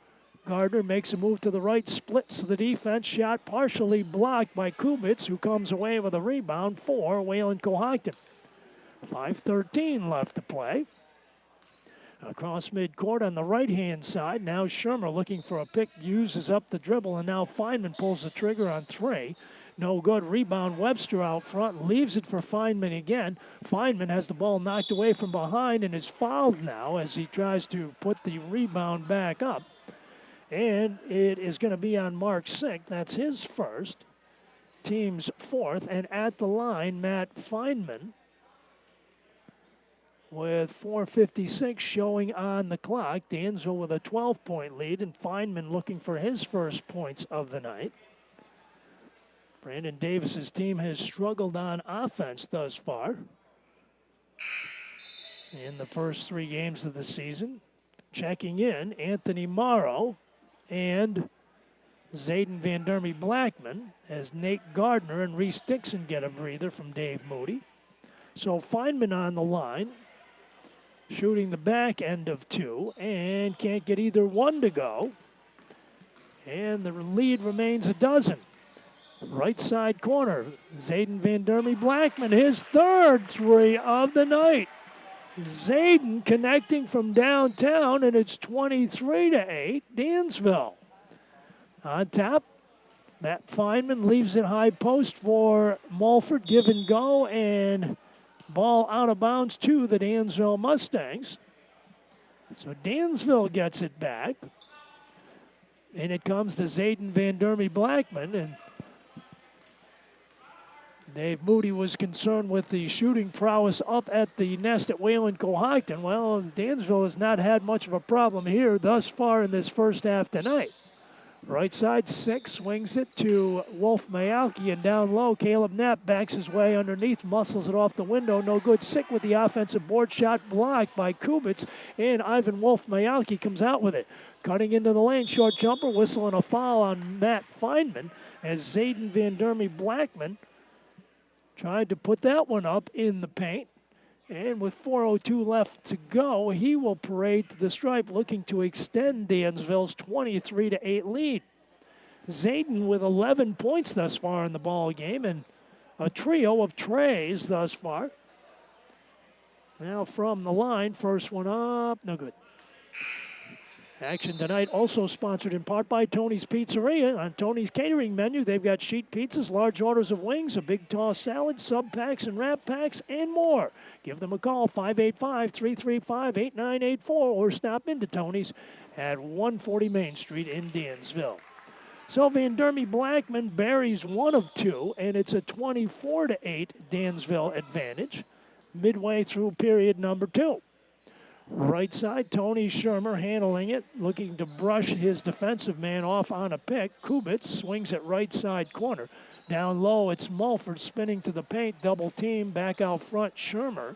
Gardner makes a move to the right, splits the defense, shot partially blocked by Kubitz, who comes away with a rebound for Wayland-Cohocton. 5:13 left to play. Across midcourt on the right-hand side, now Shermer looking for a pick, uses up the dribble, and now Feynman pulls the trigger on three. No good. Rebound, Webster out front, leaves it for Feynman again. Feynman has the ball knocked away from behind and is fouled now as he tries to put the rebound back up. And it is going to be on Mark Sick. That's his first, team's fourth. And at the line, Matt Feynman with 4:56 showing on the clock. Dansville with a 12-point lead, and Feynman looking for his first points of the night. Brandon Davis's team has struggled on offense thus far in the first three games of the season. Checking in, Anthony Morrow and Zayden Van Dermy Blackman as Nate Gardner and Reese Dixon get a breather from Dave Moody. So Feynman on the line, shooting the back end of two, and can't get either one to go. And the lead remains a dozen. Right side corner, Zayden Van Dermy Blackman, his third three of the night. Zayden connecting from downtown, and it's 23-8, Dansville. On top, Matt Feynman leaves it high post for Mulford, give and go, and ball out of bounds to the Dansville Mustangs. So Dansville gets it back, and it comes to Zayden Van Dermy Blackman, and Dave Moody was concerned with the shooting prowess up at the nest at Wayland-Cohocton. Well, Dansville has not had much of a problem here thus far in this first half tonight. Right side, Sick swings it to Wolf Mayalki, and down low, Caleb Knapp backs his way underneath, muscles it off the window. No good. Sick with the offensive board shot, blocked by Kubitz, and Ivan Wolf Mayalki comes out with it. Cutting into the lane, short jumper, whistle and a foul on Matt Feynman as Zayden Van Dermy Blackman tried to put that one up in the paint. And with 4:02 left to go, he will parade to the stripe, looking to extend Dansville's 23-8 lead. Zayden with 11 points thus far in the ball game, and a trio of trays thus far. Now from the line, first one up, no good. Action tonight also sponsored in part by Tony's Pizzeria. On Tony's catering menu, they've got sheet pizzas, large orders of wings, a big tossed salad, sub packs and wrap packs, and more. Give them a call, 585-335-8984, or stop into Tony's at 140 Main Street in Dansville. So Van Dermy Blackman buries one of two, and it's a 24-8 Dansville advantage midway through period number 2. Right side, Tony Shermer handling it, looking to brush his defensive man off on a pick. Kubitz swings it right side corner. Down low, it's Mulford spinning to the paint, double team, back out front, Shermer.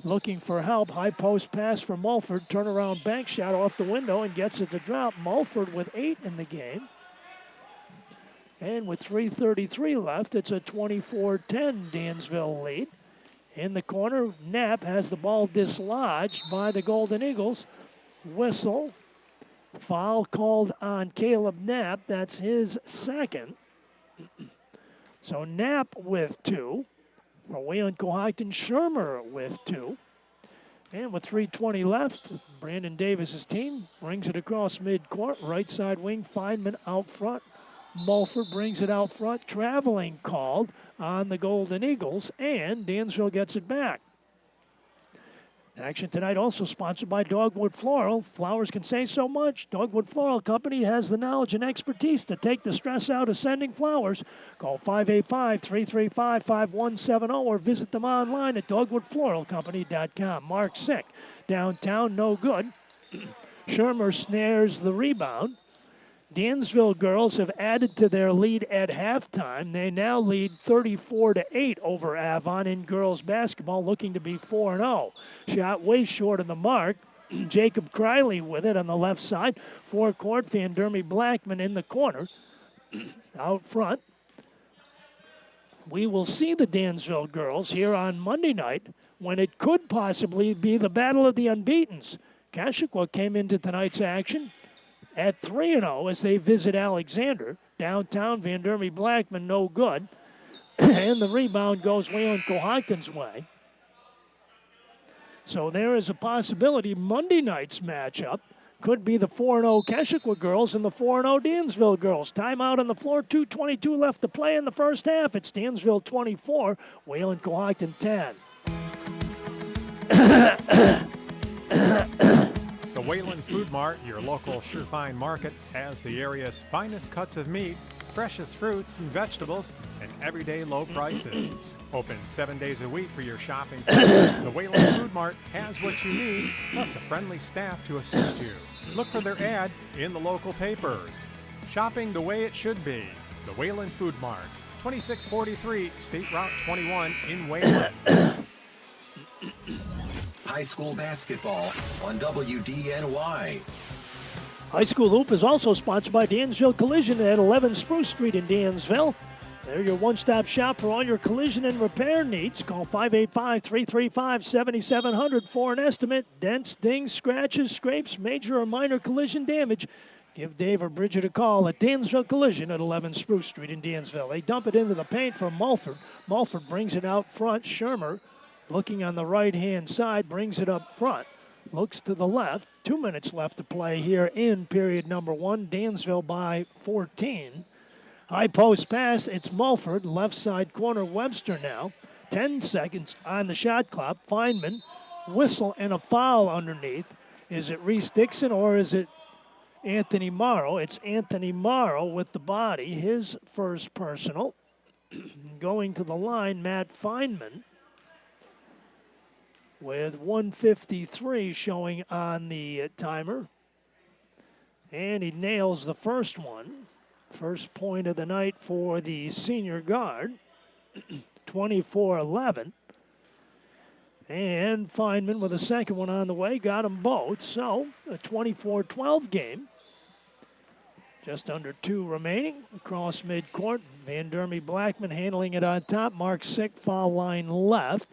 Looking for help, high post pass for Mulford, turnaround bank shot off the window and gets it to drop. Mulford with 8 in the game. And with 3:33 left, it's a 24-10 Dansville lead. In the corner, Knapp has the ball dislodged by the Golden Eagles. Whistle. Foul called on Caleb Knapp. That's his second. So Knapp with 2. For Wayland-Cohocton, Shermer with 2. And with 3:20 left, Brandon Davis's team brings it across midcourt. Right side wing, Feynman out front. Mulford brings it out front. Traveling called on the Golden Eagles, and Dansville gets it back. Action tonight also sponsored by Dogwood Floral. Flowers can say so much. Dogwood Floral Company has the knowledge and expertise to take the stress out of sending flowers. Call 585-335-5170 or visit them online at dogwoodfloralcompany.com. Mark Sick, downtown, no good. Shermer snares the rebound. Dansville girls have added to their lead at halftime. They now lead 34-8 over Avon in girls basketball, looking to be 4-0. Shot way short of the mark. Jacob Criley with it on the left side. Forecourt, Van Dermy Blackman in the corner. Out front. We will see the Dansville girls here on Monday night when it could possibly be the battle of the unbeatens. Kashikwa came into tonight's action at 3-0 as they visit Alexander. Downtown, Van Dermy Blackman no good. And the rebound goes Wayland-Cohocton's way. So there is a possibility Monday night's matchup could be the 4-0 Keshikwa girls and the 4-0 Dansville girls. Timeout on the floor, 2:22 left to play in the first half. It's Dansville 24, Wayland-Cohocton 10. The Wayland Food Mart, your local Surefine market, has the area's finest cuts of meat, freshest fruits and vegetables, and everyday low prices. Open 7 days a week for your shopping. The Wayland Food Mart has what you need, plus a friendly staff to assist you. Look for their ad in the local papers. Shopping the way it should be. The Wayland Food Mart, 2643 State Route 21 in Wayland. High school basketball on WDNY. High School Hoop is also sponsored by Dansville Collision at 11 Spruce Street in Dansville. They're your one-stop shop for all your collision and repair needs. Call 585-335-7700 for an estimate. Dents, dings, scratches, scrapes, major or minor collision damage. Give Dave or Bridget a call at Dansville Collision at 11 Spruce Street in Dansville. They dump it into the paint for Mulford. Mulford brings it out front. Shermer, looking on the right-hand side, brings it up front. Looks to the left. 2 minutes left to play here in period number 1. Dansville by 14. High post pass. It's Mulford. Left side corner, Webster now. 10 seconds on the shot clock. Feynman, whistle and a foul underneath. Is it Reese Dixon or is it Anthony Morrow? It's Anthony Morrow with the body. His first personal. Going to the line, Matt Feynman, with 1:53 showing on the timer. And he nails the first one. First point of the night for the senior guard. 24-11. And Feynman with a second one on the way. Got them both. So a 24-12 game. Just under 2 remaining. Across midcourt. Van Dermy Blackman handling it on top. Mark Sick, foul line left.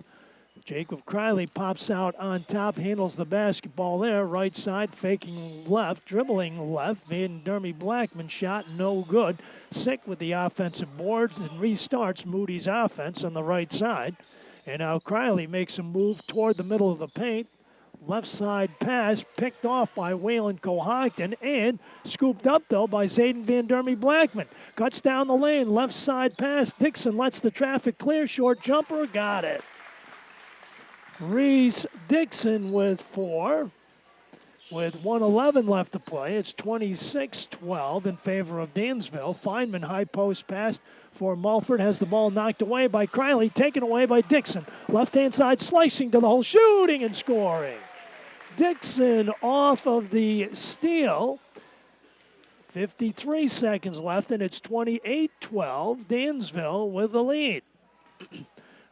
Jacob Criley pops out on top, handles the basketball there. Right side, faking left, dribbling left. Van Dermy Blackman shot no good. Sick with the offensive boards and restarts Moody's offense on the right side. And now Criley makes a move toward the middle of the paint. Left side pass picked off by Wayland-Cohocton and scooped up, though, by Zayden Van Dermy Blackman. Cuts down the lane. Left side pass. Dixon lets the traffic clear. Short jumper. Got it. Reese Dixon with 4. With 1:11 left to play, it's 26-12 in favor of Dansville. Feynman high post pass for Mulford, has the ball knocked away by Criley, taken away by Dixon. Left-hand side slicing to the hole, shooting and scoring. Dixon off of the steal. 53 seconds left, and it's 28-12. Dansville with the lead.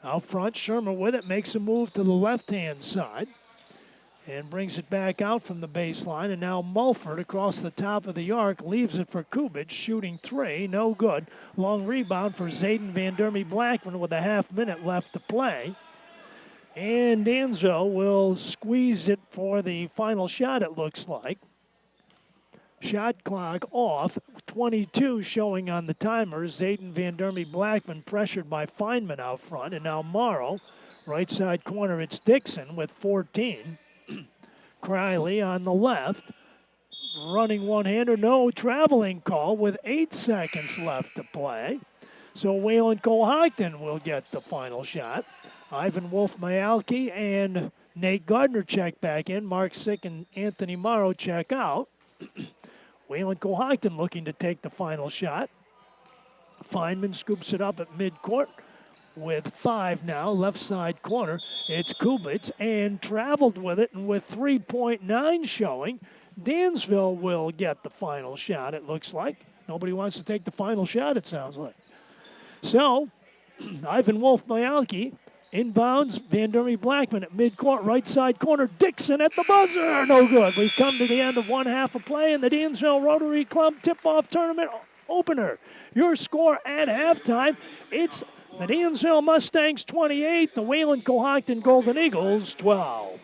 Out front, Shermer with it, makes a move to the left-hand side and brings it back out from the baseline. And now Mulford across the top of the arc leaves it for Kubich, shooting 3, no good. Long rebound for Zayden Van Dermy Blackman with a half-minute left to play. And Dansville will squeeze it for the final shot, it looks like. Shot clock off, 22 showing on the timer. Zayden Van Dermy Blackman pressured by Feynman out front. And now Morrow, right side corner, it's Dixon with 14. Criley on the left, running one-hander, no traveling call with 8 seconds left to play. So Wayland-Cohocton will get the final shot. Ivan Wolf-Myalki and Nate Gardner check back in. Mark Sick and Anthony Morrow check out. Wayland-Cohocton looking to take the final shot. Feynman scoops it up at midcourt. With 5 now, left side corner, it's Kubitz, and traveled with it, and with 3.9 showing, Dansville will get the final shot, it looks like. Nobody wants to take the final shot, it sounds like. So, Ivan Wolf-Myalki inbounds, Van Dermy Blackman at midcourt, right side corner, Dixon at the buzzer, no good. We've come to the end of one half of play in the Dansville Rotary Club tip-off tournament opener. Your score at halftime, it's the Dansville Mustangs 28, the Wayland-Cohocton Golden Eagles 12.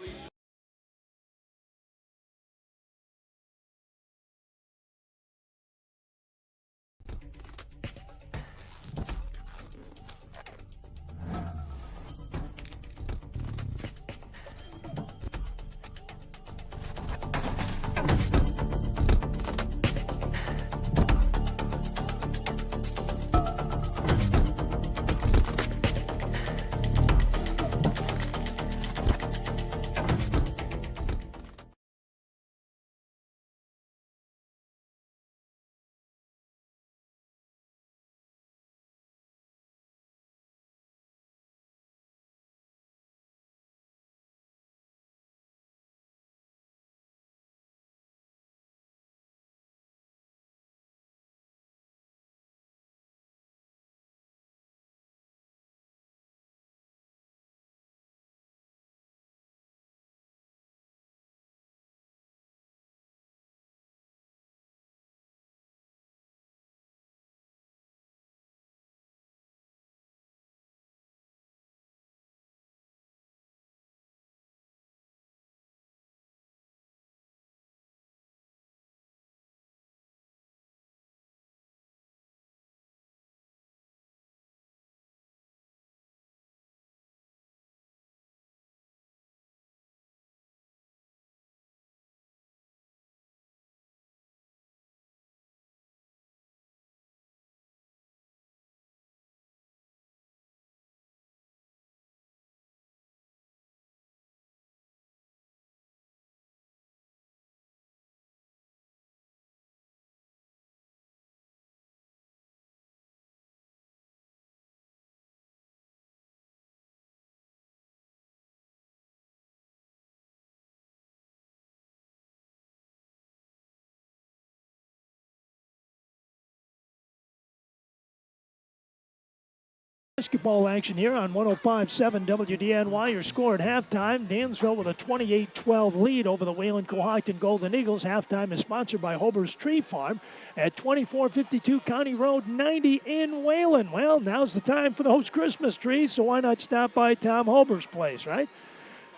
Basketball action here on 105.7 WDNY. Your score at halftime. Dansville with a 28-12 lead over the Wayland-Cohocton Golden Eagles. Halftime is sponsored by Hober's Tree Farm at 2452 County Road 90 in Wayland. Well, now's the time for those Christmas trees, so why not stop by Tom Hober's place, right?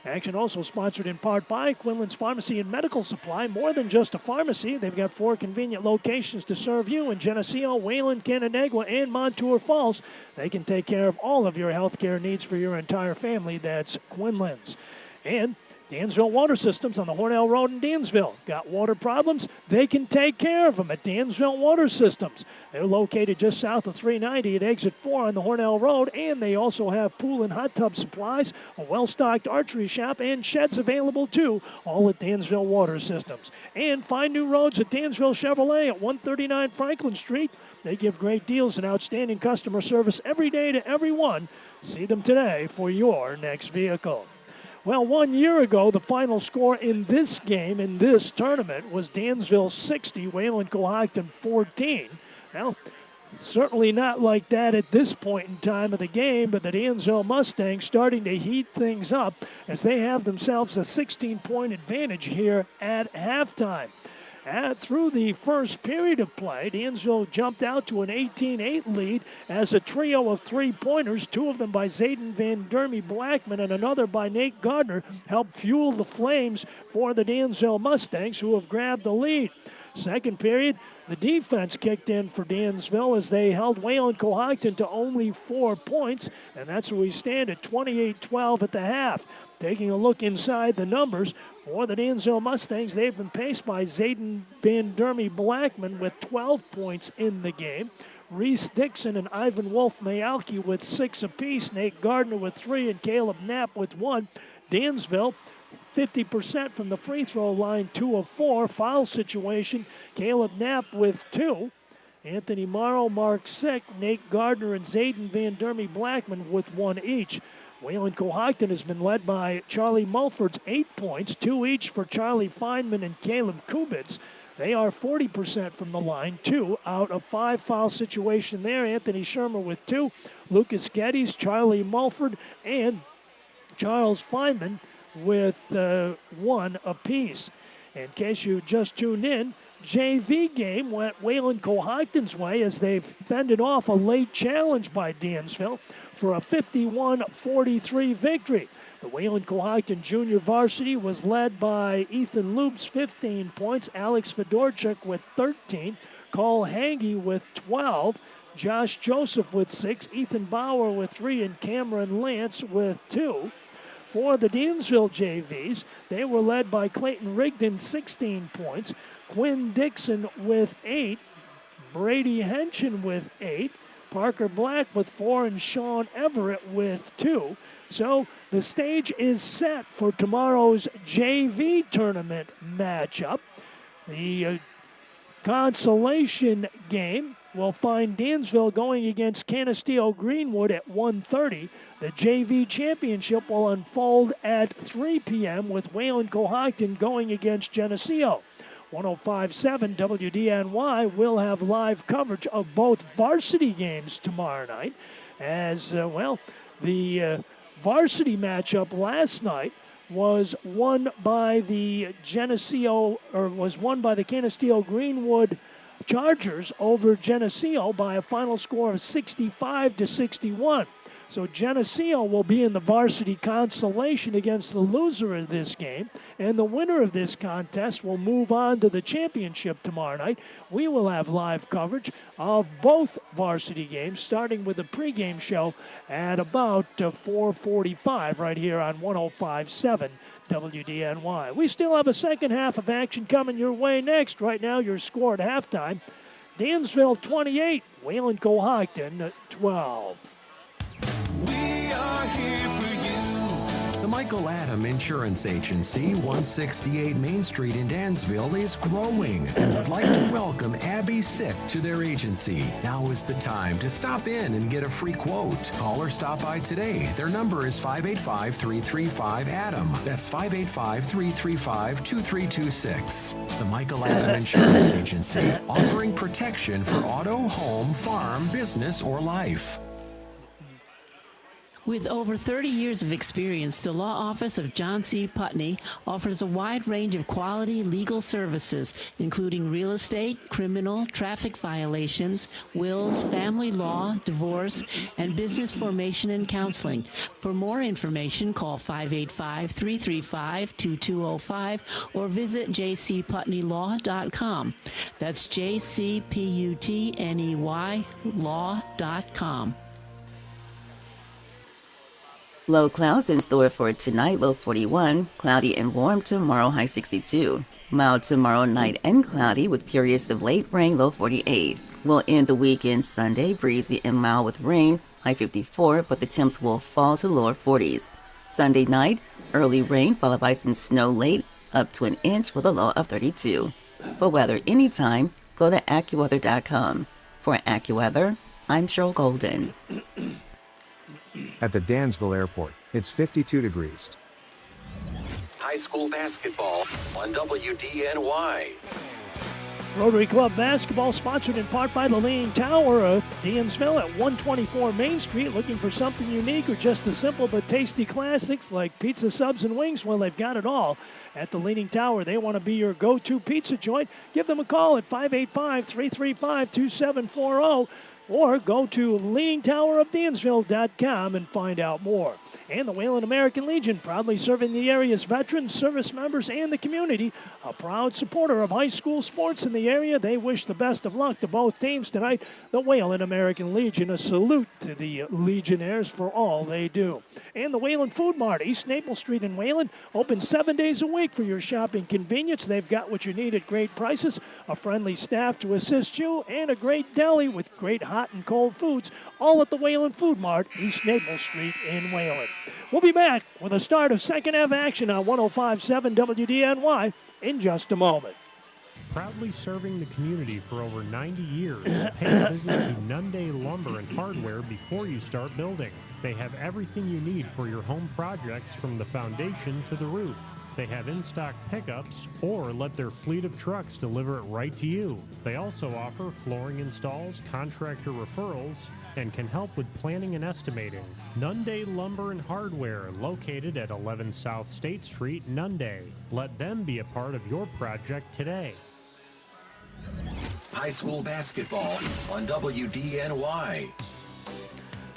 Action also sponsored in part by Quinlan's Pharmacy and Medical Supply. More than just a pharmacy, they've got 4 convenient locations to serve you in Geneseo, Wayland, Canandaigua, and Montour Falls. They can take care of all of your health care needs for your entire family. That's Quinlan's. And Dansville Water Systems on the Hornell Road in Dansville. Got water problems? They can take care of them at Dansville Water Systems. They're located just south of 390 at exit 4 on the Hornell Road, and they also have pool and hot tub supplies, a well-stocked archery shop, and sheds available too, all at Dansville Water Systems. And find new roads at Dansville Chevrolet at 139 Franklin Street. They give great deals and outstanding customer service every day to everyone. See them today for your next vehicle. Well, 1 year ago, the final score in this game, in this tournament, was Dansville 60, Wayland-Cohocton 14. Well, certainly not like that at this point in time of the game, but the Dansville Mustangs starting to heat things up as they have themselves a 16-point advantage here at halftime. Through the first period of play, Dansville jumped out to an 18-8 lead as a trio of three-pointers, 2 of them by Zayden Van Dermy Blackman and another by Nate Gardner, helped fuel the flames for the Dansville Mustangs, who have grabbed the lead. Second period, the defense kicked in for Dansville as they held Wayland-Cohocton to only 4 points, and that's where we stand at 28-12 at the half. Taking a look inside the numbers, for the Dansville Mustangs, they've been paced by Zayden Van Dermy Blackman with 12 points in the game. Reese Dixon and Ivan Wolf-Mayalki with 6 apiece. Nate Gardner with 3 and Caleb Knapp with 1. Dansville, 50% from the free throw line, 2 of 4. Foul situation, Caleb Knapp with 2. Anthony Morrow, Mark Sick, Nate Gardner, and Zayden Van Dermy Blackman with 1 each. Wayland-Cohocton has been led by Charlie Mulford's 8 points, 2 each for Charlie Feynman and Caleb Kubitz. They are 40% from the line, 2 out of 5. Foul situation there. Anthony Shermer with 2, Lucas Geddes, Charlie Mulford, and Charles Feynman with 1 apiece. In case you just tuned in, JV game went Wayland-Cohocton's way as they've fended off a late challenge by Dansville for a 51-43 victory. The Wayland-Cohocton Junior Varsity was led by Ethan Loops, 15 points, Alex Fedorchuk with 13, Cole Hange with 12, Josh Joseph with 6, Ethan Bauer with 3, and Cameron Lance with 2. For the Dansville JVs, they were led by Clayton Rigdon, 16 points, Quinn Dixon with 8, Brady Henshin with 8, Parker Black with 4, and Sean Everett with 2. So the stage is set for tomorrow's JV tournament matchup. The consolation game will find Dansville going against Canisteo Greenwood at 1:30. The JV championship will unfold at 3 p.m. with Wayland-Cohocton going against Geneseo. 105.7 WDNY will have live coverage of both varsity games tomorrow night. As the varsity matchup last night was won by the Canisteo Greenwood Chargers over Geneseo by a final score of 65-61. So Geneseo will be in the varsity consolation against the loser of this game, and the winner of this contest will move on to the championship tomorrow night. We will have live coverage of both varsity games, starting with the pregame show at about 4:45 right here on 105.7 WDNY. We still have a second half of action coming your way next. Right now, your score at halftime, Dansville 28, Wayland-Cohocton 12. We are here for you. The Michael Adam Insurance Agency, 168 Main Street in Dansville, is growing and would like to welcome Abby Sick to their agency. Now is the time to stop in and get a free quote. Call or stop by today. Their number is 585-335-ADAM. That's 585-335-2326. The Michael Adam Insurance Agency, offering protection for auto, home, farm, business, or life. With over 30 years of experience, the law office of John C. Putney offers a wide range of quality legal services, including real estate, criminal, traffic violations, wills, family law, divorce, and business formation and counseling. For more information, call 585-335-2205 or visit jcputneylaw.com. That's jcputney law.com. Low clouds in store for tonight, low 41, cloudy and warm tomorrow, high 62. Mild tomorrow night and cloudy with periods of late rain, low 48. We'll end the weekend Sunday, breezy and mild with rain, high 54, but the temps will fall to lower 40s. Sunday night, early rain followed by some snow late, up to an inch with a low of 32. For weather anytime, go to AccuWeather.com. For AccuWeather, I'm Cheryl Golden. At the Dansville Airport, it's 52 degrees. High school basketball on WDNY. Rotary Club basketball sponsored in part by the Leaning Tower of Dansville at 124 Main Street. Looking for something unique or just the simple but tasty classics like pizza, subs, and wings? Well, they've got it all at the Leaning Tower. They want to be your go-to pizza joint. Give them a call at 585-335-2740. Or go to leaningtowerofdansville.com and find out more. And the Wayland American Legion, proudly serving the area's veterans, service members, and the community. A proud supporter of high school sports in the area. They wish the best of luck to both teams tonight. The Wayland American Legion, a salute to the Legionnaires for all they do. And the Wayland Food Mart, East Maple Street in Wayland, open 7 days a week for your shopping convenience. They've got what you need at great prices, a friendly staff to assist you, and a great deli with great hot and cold foods, all at the Wayland Food Mart, East Maple Street in Wayland. We'll be back with the start of second half action on 105.7 WDNY in just a moment. Proudly serving the community for over 90 years, pay a visit to Nunday Lumber and Hardware before you start building. They have everything you need for your home projects from the foundation to the roof. They have in-stock pickups or let their fleet of trucks deliver it right to you. They also offer flooring installs, contractor referrals, and can help with planning and estimating. Nunday Lumber and Hardware, located at 11 South State Street, Nunday. Let them be a part of your project today. High school basketball on WDNY.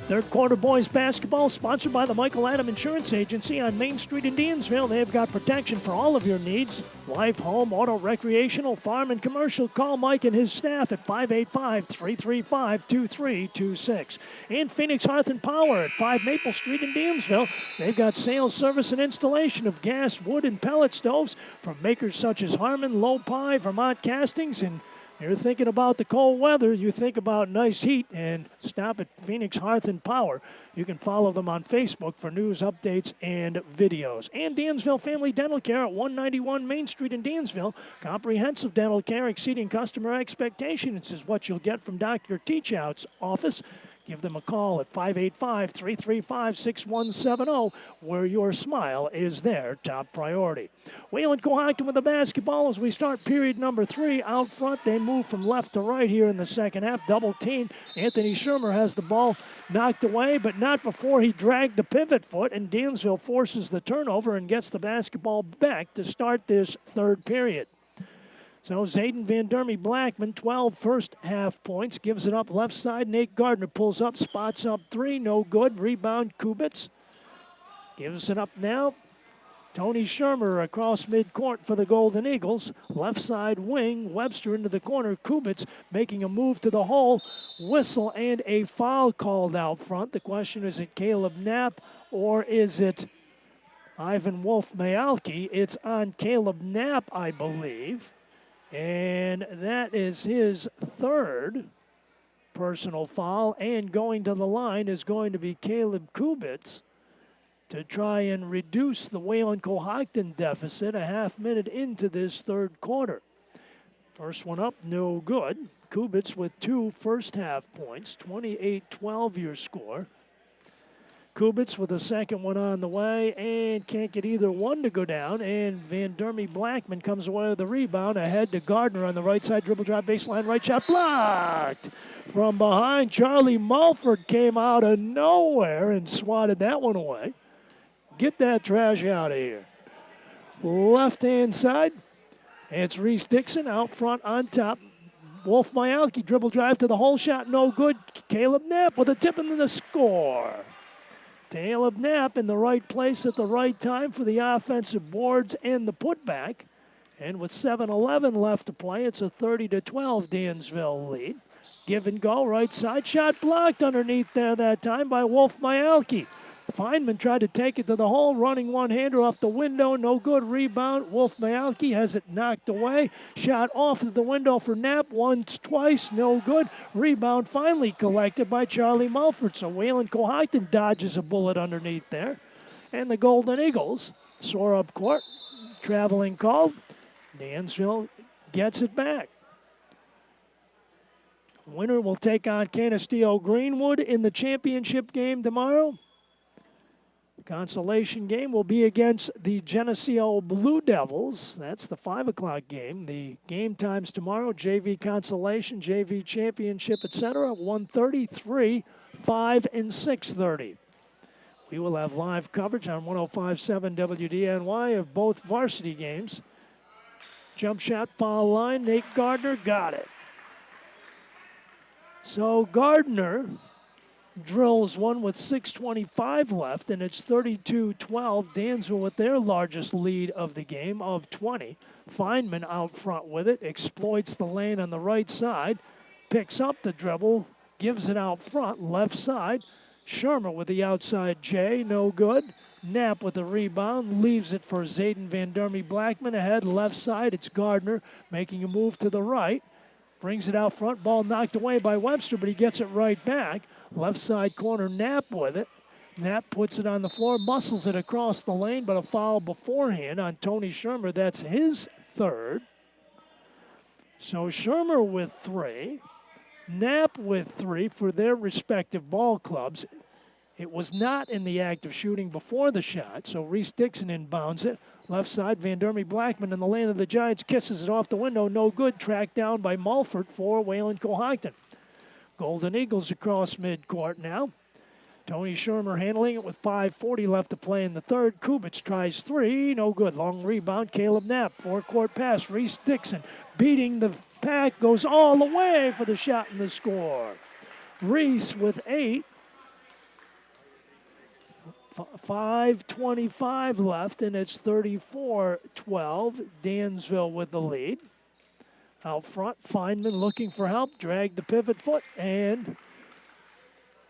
Third quarter boys basketball sponsored by the Michael Adam Insurance Agency on Main Street in Dansville. They've got protection for all of your needs. Life, home, auto, recreational, farm, and commercial. Call Mike and his staff at 585-335-2326. And Phoenix Hearth and Power at 5 Maple Street in Dansville. They've got sales, service, and installation of gas, wood, and pellet stoves from makers such as Harmon, Lopi, Vermont Castings, and you're thinking about the cold weather, you think about nice heat, and stop at Phoenix Hearth and Power. You can follow them on Facebook for news, updates, and videos. And Dansville Family Dental Care at 191 Main Street in Dansville. Comprehensive dental care exceeding customer expectations is what you'll get from Dr. Teachout's office. Give them a call at 585-335-6170, where your smile is their top priority. Wayland-Cohocton with the basketball as we start period number 3. Out front, they move from left to right here in the second half. Double team. Anthony Shermer has the ball knocked away, but not before he dragged the pivot foot, and Dansville forces the turnover and gets the basketball back to start this third period. So Zayden Van Dermy Blackman, 12 first half points, gives it up left side. Nate Gardner pulls up, spots up 3, no good. Rebound Kubitz. Gives it up now. Tony Shermer across midcourt for the Golden Eagles. Left side wing, Webster into the corner. Kubitz making a move to the hole. Whistle and a foul called out front. The question is it Caleb Knapp or is it Ivan Wolf-Mayalki? It's on Caleb Knapp, I believe. And that is his third personal foul. And going to the line is going to be Caleb Kubitz to try and reduce the Wayland-Cohocton deficit a half minute into this third quarter. First one up, no good. Kubitz with 2 first half points, 28-12 your score. Kubitz with the second one on the way and can't get either one to go down. And Van Dermy Blackman comes away with the rebound ahead to Gardner on the right side. Dribble drive, baseline, right shot blocked. From behind, Charlie Mulford came out of nowhere and swatted that one away. Get that trash out of here. Left-hand side, it's Reese Dixon out front on top. Wolf Myalki dribble drive to the hole shot, no good. Caleb Knapp with a tip into the score. Caleb Knapp in the right place at the right time for the offensive boards and the putback. And with 7:11 left to play, it's a 30-12 Dansville lead. Give and go, right side, shot blocked underneath there that time by Wolf Myalki. Feynman tried to take it to the hole, running one-hander off the window, no good. Rebound, Wolf Myalki has it knocked away. Shot off of the window for Knapp, once, twice, no good. Rebound finally collected by Charlie Mulford. So Wayland-Cohocton dodges a bullet underneath there. And the Golden Eagles soar up court. Traveling call. Dansville gets it back. Winner will take on Canisteo Greenwood in the championship game tomorrow. Consolation game will be against the Geneseo Blue Devils. That's the 5 o'clock game. The game times tomorrow, JV Consolation, JV Championship, etc. 1:30, 3, 5, and 6:30. We will have live coverage on 105.7 WDNY of both varsity games. Jump shot, foul line, Nate Gardner got it. So Gardner drills one with 6:25 left, and it's 32-12. Dansville with their largest lead of the game of 20. Feynman out front with it, exploits the lane on the right side, picks up the dribble, gives it out front, left side. Shermer with the outside J, no good. Knapp with the rebound, leaves it for Zayden Van Dermy Blackman ahead, left side. It's Gardner making a move to the right. Brings it out front, ball knocked away by Webster, but he gets it right back. Left side corner, Knapp with it. Knapp puts it on the floor, muscles it across the lane, but a foul beforehand on Tony Shermer. That's his third. So Shermer with 3, Knapp with 3 for their respective ball clubs. It was not in the act of shooting before the shot, so Reese Dixon inbounds it. Left side, Van Dermy Blackman in the lane of the Giants, kisses it off the window, no good. Tracked down by Mulford for Wayland-Cohocton. Golden Eagles across midcourt now. Tony Shermer handling it with 5:40 left to play in the third. Kubitz tries 3, no good. Long rebound, Caleb Knapp, forecourt pass. Reese Dixon beating the pack, goes all the way for the shot and the score. Reese with 8. 5:25 left, and it's 34-12. Dansville with the lead. Out front, Feynman looking for help, dragged the pivot foot, and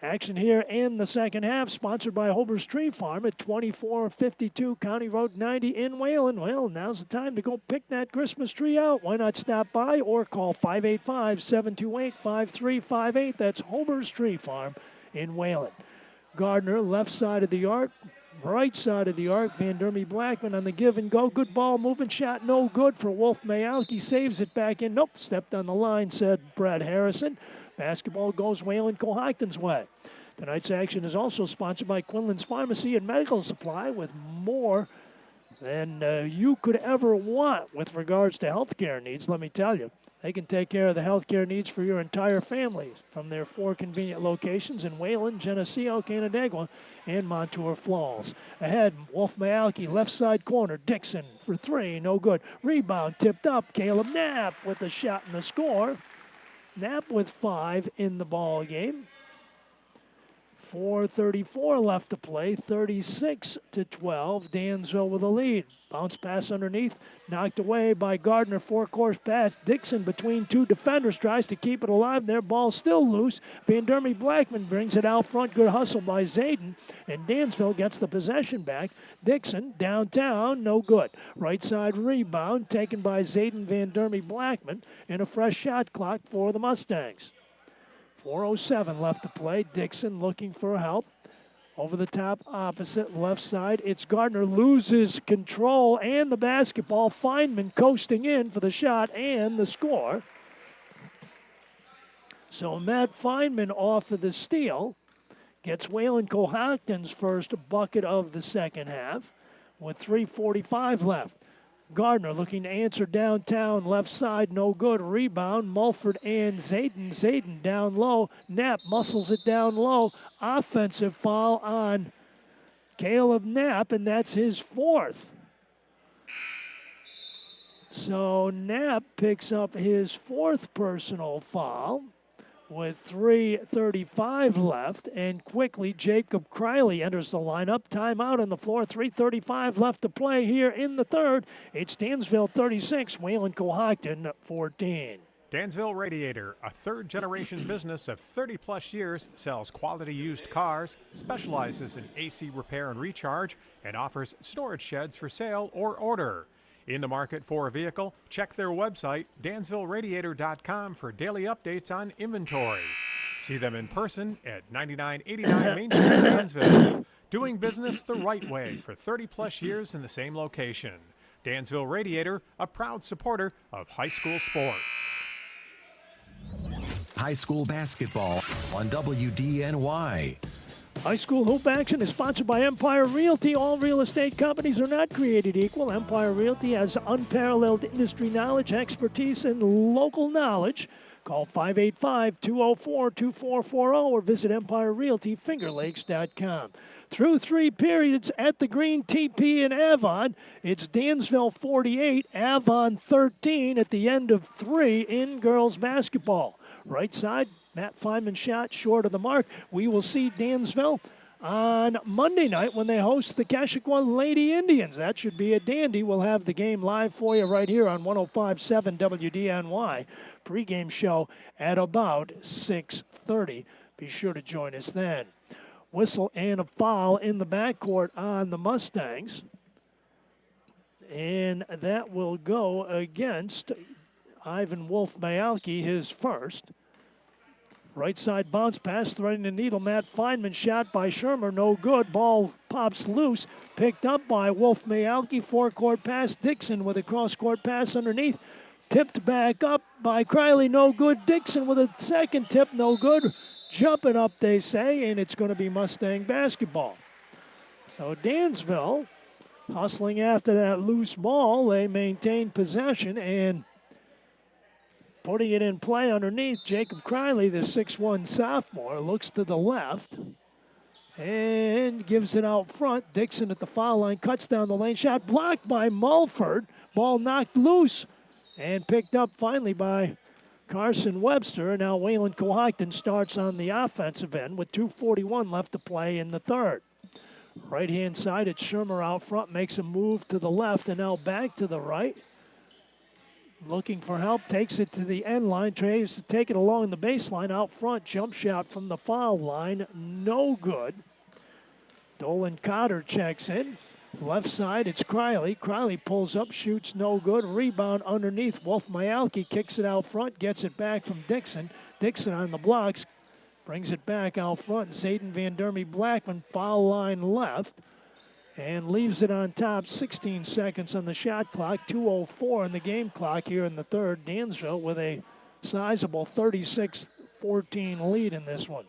action here in the second half, sponsored by Hober's Tree Farm at 2452 County Road 90 in Wayland. Well, now's the time to go pick that Christmas tree out. Why not stop by or call 585-728-5358. That's Hober's Tree Farm in Wayland. Gardner, left side of the arc, right side of the arc. Van Dermy Blackman on the give and go. Good ball movement, shot no good for Wolf Myalki. Saves it back in. Nope, stepped on the line, said Brad Harrison. Basketball goes Wayland-Cohocton's way. Tonight's action is also sponsored by Quinlan's Pharmacy and Medical Supply, with more than you could ever want with regards to healthcare needs. Let me tell you, they can take care of the healthcare needs for your entire family from their 4 convenient locations in Wayland, Geneseo, Canandaigua, and Montour Falls. Ahead, Wolf Myalki, left side corner. Dixon for 3, no good. Rebound tipped up. Caleb Knapp with the shot and the score. Knapp with 5 in the ball game. 4:34 left to play, 36-12. Dansville with a lead. Bounce pass underneath, knocked away by Gardner. Four-course pass. Dixon between 2 defenders tries to keep it alive. Their ball still loose. Van Dermy Blackman brings it out front. Good hustle by Zayden, and Dansville gets the possession back. Dixon downtown, no good. Right side rebound taken by Zayden Van Dermy Blackman, and a fresh shot clock for the Mustangs. 4:07 left to play. Dixon looking for help. Over the top, opposite, left side. It's Gardner, loses control and the basketball. Feynman coasting in for the shot and the score. So Matt Feynman off of the steal gets Wayland-Cohocton's first bucket of the second half with 3:45 left. Gardner looking to answer downtown, left side, no good. Rebound, Mulford and Zayden. Zayden down low. Knapp muscles it down low. Offensive foul on Caleb Knapp, and that's his fourth. So Knapp picks up his fourth personal foul with 3:35 left, and quickly Jacob Criley enters the lineup. Timeout on the floor, 3:35 left to play here in the third. It's Dansville 36, Wayland-Cohocton 14. Dansville Radiator, a third-generation business of 30-plus years, sells quality used cars, specializes in AC repair and recharge, and offers storage sheds for sale or order. In the market for a vehicle? Check their website, DansvilleRadiator.com, for daily updates on inventory. See them in person at 9989 Main Street, Dansville. Doing business the right way for 30-plus years in the same location. Dansville Radiator, a proud supporter of high school sports. High school basketball on WDNY. High school hoop action is sponsored by Empire Realty. All real estate companies are not created equal. Empire Realty has unparalleled industry knowledge, expertise, and local knowledge. Call 585-204-2440 or visit EmpireRealtyFingerLakes.com. Through 3 periods at the Green TP in Avon, it's Dansville 48, Avon 13 at the end of 3 in girls basketball. Right side, Matt Feynman shot short of the mark. We will see Dansville on Monday night when they host the Keshequa Lady Indians. That should be a dandy. We'll have the game live for you right here on 105.7 WDNY. Pregame show at about 6:30. Be sure to join us then. Whistle and a foul in the backcourt on the Mustangs. And that will go against Ivan Wolf-Mayalki, his first. Right side bounce pass, threading the needle. Matt Feynman shot by Shermer, no good. Ball pops loose, picked up by Wolf-Mayalki. Forecourt pass, Dixon with a cross-court pass underneath. Tipped back up by Criley, no good. Dixon with a second tip, no good. Jumping up, they say, and it's going to be Mustang basketball. So Dansville hustling after that loose ball. They maintain possession and putting it in play underneath. Jacob Criley, the 6'1 sophomore, looks to the left and gives it out front. Dixon at the foul line, cuts down the lane. Shot blocked by Mulford. Ball knocked loose and picked up finally by Carson Webster. And now Wayland-Cohocton starts on the offensive end with 2:41 left to play in the third. Right-hand side, it's Shermer out front, makes a move to the left and now back to the right. Looking for help, takes it to the end line, tries to take it along the baseline. Out front, jump shot from the foul line, no good. Dolan Cotter checks in. Left side, it's Criley. Criley pulls up, shoots no good. Rebound underneath. Wolf-Mayalki kicks it out front, gets it back from Dixon. Dixon on the blocks, brings it back out front. Zayden Van Dermy Blackman, foul line left, and leaves it on top. 16 seconds on the shot clock, 2:04 in the game clock here in the third. Dansville with a sizable 36-14 lead in this one.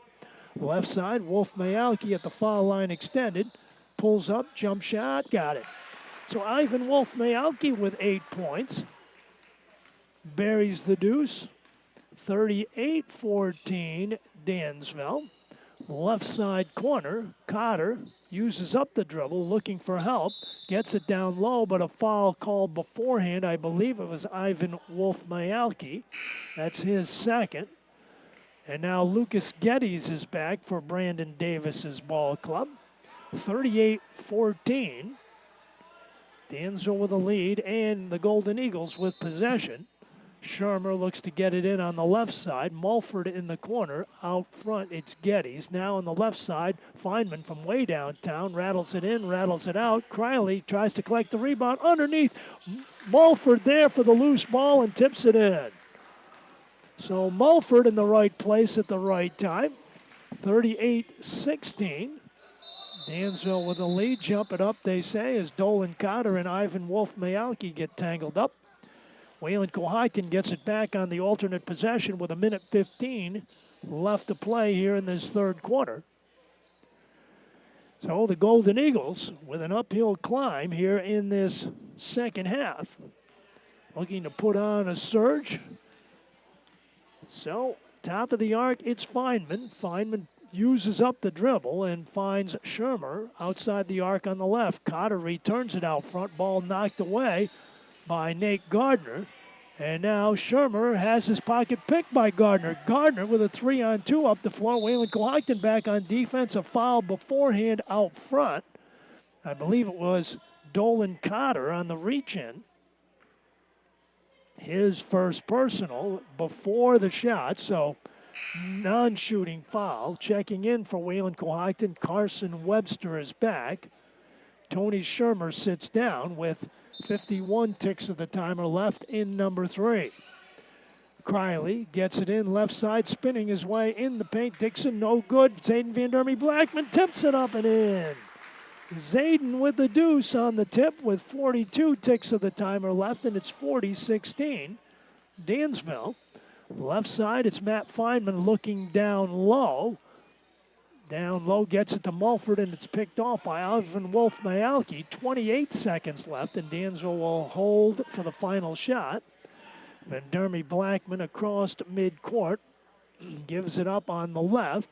Left side, Wolf-Mayalki at the foul line extended. Pulls up, jump shot, got it. So Ivan Wolf-Mayalki with 8 points. Buries the deuce. 38-14 Dansville. Left side corner, Cotter uses up the dribble, looking for help. Gets it down low, but a foul called beforehand. I believe it was Ivan Wolf-Mayalki. That's his second. And now Lucas Geddes is back for Brandon Davis's ball club. 38-14. Dansville with a lead and the Golden Eagles with possession. Shermer looks to get it in on the left side. Mulford in the corner. Out front, it's Geddes. Now on the left side, Feynman from way downtown rattles it in, rattles it out. Criley tries to collect the rebound underneath. Mulford there for the loose ball and tips it in. So Mulford in the right place at the right time. 38-16. Dansville with a lead. Jump it up, they say, as Dolan Cotter and Ivan Wolf-Mayalki get tangled up. Wayland-Cohocton gets it back on the alternate possession with 1:15 left to play here in this third quarter. So the Golden Eagles with an uphill climb here in this second half. Looking to put on a surge. So top of the arc, it's Feynman. Feynman uses up the dribble and finds Shermer outside the arc on the left. Cotter returns it out front. Ball knocked away by Nate Gardner. And now Shermer has his pocket picked by Gardner. Gardner with a 3-on-2 up the floor. Wayland-Cohocton back on defense. A foul beforehand out front. I believe it was Dolan Cotter on the reach-in. His first personal before the shot, so non-shooting foul. Checking in for Wayland-Cohocton, Carson Webster is back. Tony Shermer sits down with 51 ticks of the timer left in number 3. Criley gets it in left side, spinning his way in the paint. Dixon, no good. Zayden Van Der Blackman tips it up and in. Zayden with the deuce on the tip with 42 ticks of the timer left, and it's 40-16. Dansville. Left side, it's Matt Feynman looking down low. Down low, gets it to Mulford, and it's picked off by Ivan Wolf-Myalki. 28 seconds left, and Dansville will hold for the final shot. Van Der Blackman across midcourt. Gives it up on the left.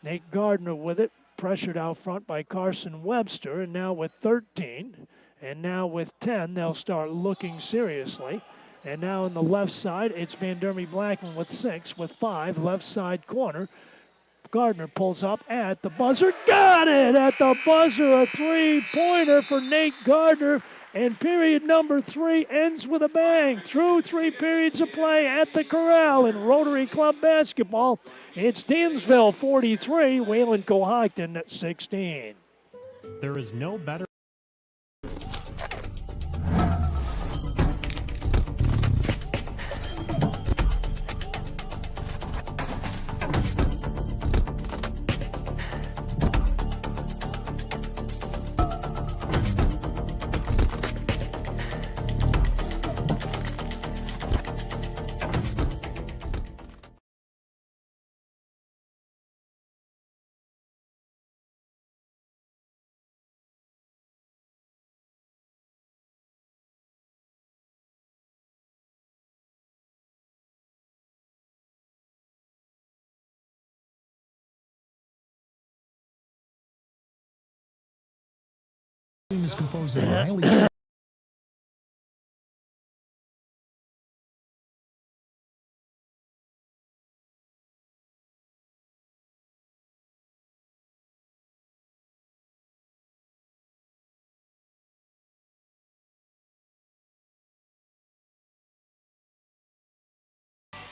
Nate Gardner with it, pressured out front by Carson Webster, and now with 13, and now with 10, they'll start looking seriously. And now on the left side, it's Van Der Blackman with 6, with 5, left side corner. Gardner pulls up at the buzzer. Got it at the buzzer. A three-pointer for Nate Gardner. And period number 3 ends with a bang. Through 3 periods of play at the Corral in Rotary Club basketball. It's Dansville 43, Wayland-Cohocton 16. There is no better. Team is composed of highly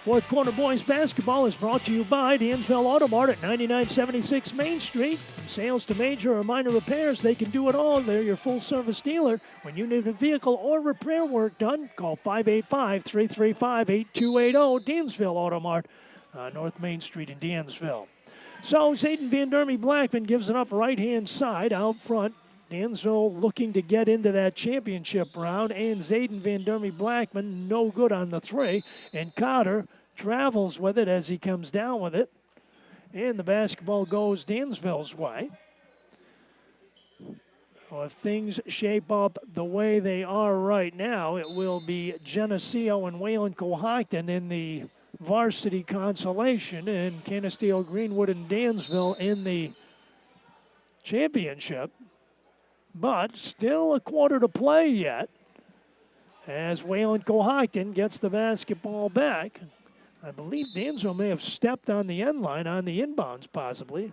Fourth quarter boys basketball is brought to you by Dansville Auto Mart at 9976 Main Street. From sales to major or minor repairs, they can do it all. They're your full-service dealer. When you need a vehicle or repair work done, call 585-335-8280. Dansville Auto Mart, North Main Street in Dansville. So Zayden Van Der Blackman gives it up right-hand side out front. Dansville looking to get into that championship round, and Zayden Van Der Blackman no good on the 3, and Cotter travels with it as he comes down with it, and the basketball goes Dansville's way. Well, if things shape up the way they are right now, it will be Geneseo and Wayland-Cohocton in the varsity consolation, and Canisteo Greenwood and Dansville in the championship. But still a quarter to play yet as Wayland-Cohocton gets the basketball back. I believe Dansville may have stepped on the end line on the inbounds possibly,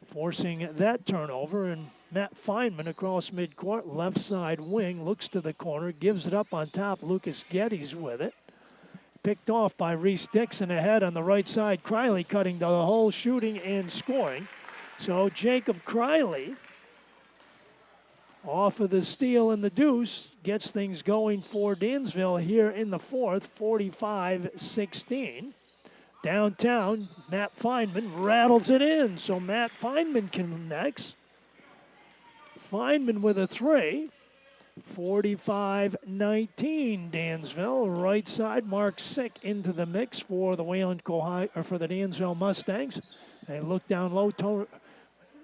forcing that turnover. And Matt Feynman across midcourt, left side wing, looks to the corner, gives it up on top. Lucas Geddes with it. Picked off by Reese Dixon ahead on the right side. Criley cutting the hole, shooting and scoring. So Jacob Criley, off of the steal and the deuce, gets things going for Dansville here in the fourth, 45-16. Downtown, Matt Feynman rattles it in, so Matt Feynman connects. Feynman with a 3, 45-19 Dansville. Right side, Mark Sick into the mix for the Wayland-Cohocton, or for the Dansville Mustangs. They look down low.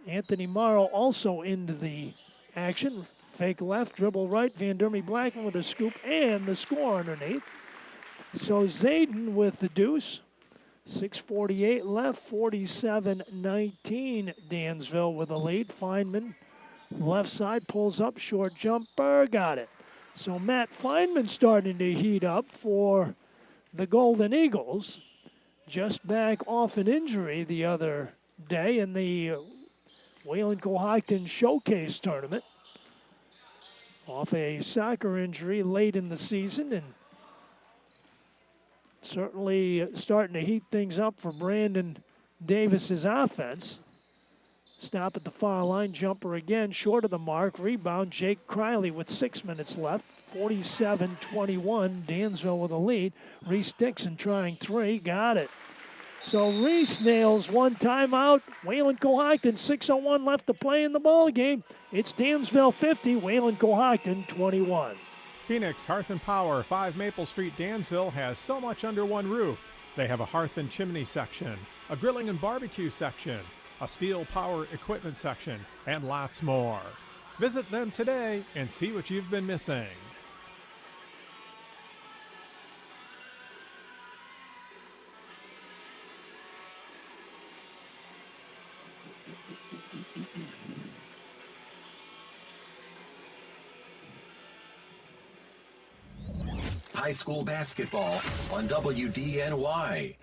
Anthony Morrow also into the action. Fake left, dribble right. Van Der Blackman with a scoop and the score underneath. So Zayden with the deuce. 6:48 left, 47-19. Dansville with a lead. Feynman, left side, pulls up, short jumper, got it. So Matt Feynman starting to heat up for the Golden Eagles. Just back off an injury the other day in the Wayland-Cohocton Showcase Tournament. Off a soccer injury late in the season, and certainly starting to heat things up for Brandon Davis's offense. Stop at the far line, jumper again, short of the mark. Rebound, Jake Criley with 6 minutes left. 47-21, Dansville with a lead. Reese Dixon trying three, got it. So Reese nails one timeout. Wayland-Cohocton, 6:01 left to play in the ball game. It's Dansville 50, Wayland-Cohocton 21. Phoenix Hearth and Power, 5 Maple Street, Dansville has so much under one roof. They have a hearth and chimney section, a grilling and barbecue section, a steel power equipment section, and lots more. Visit them today and see what you've been missing. High school basketball on WDNY.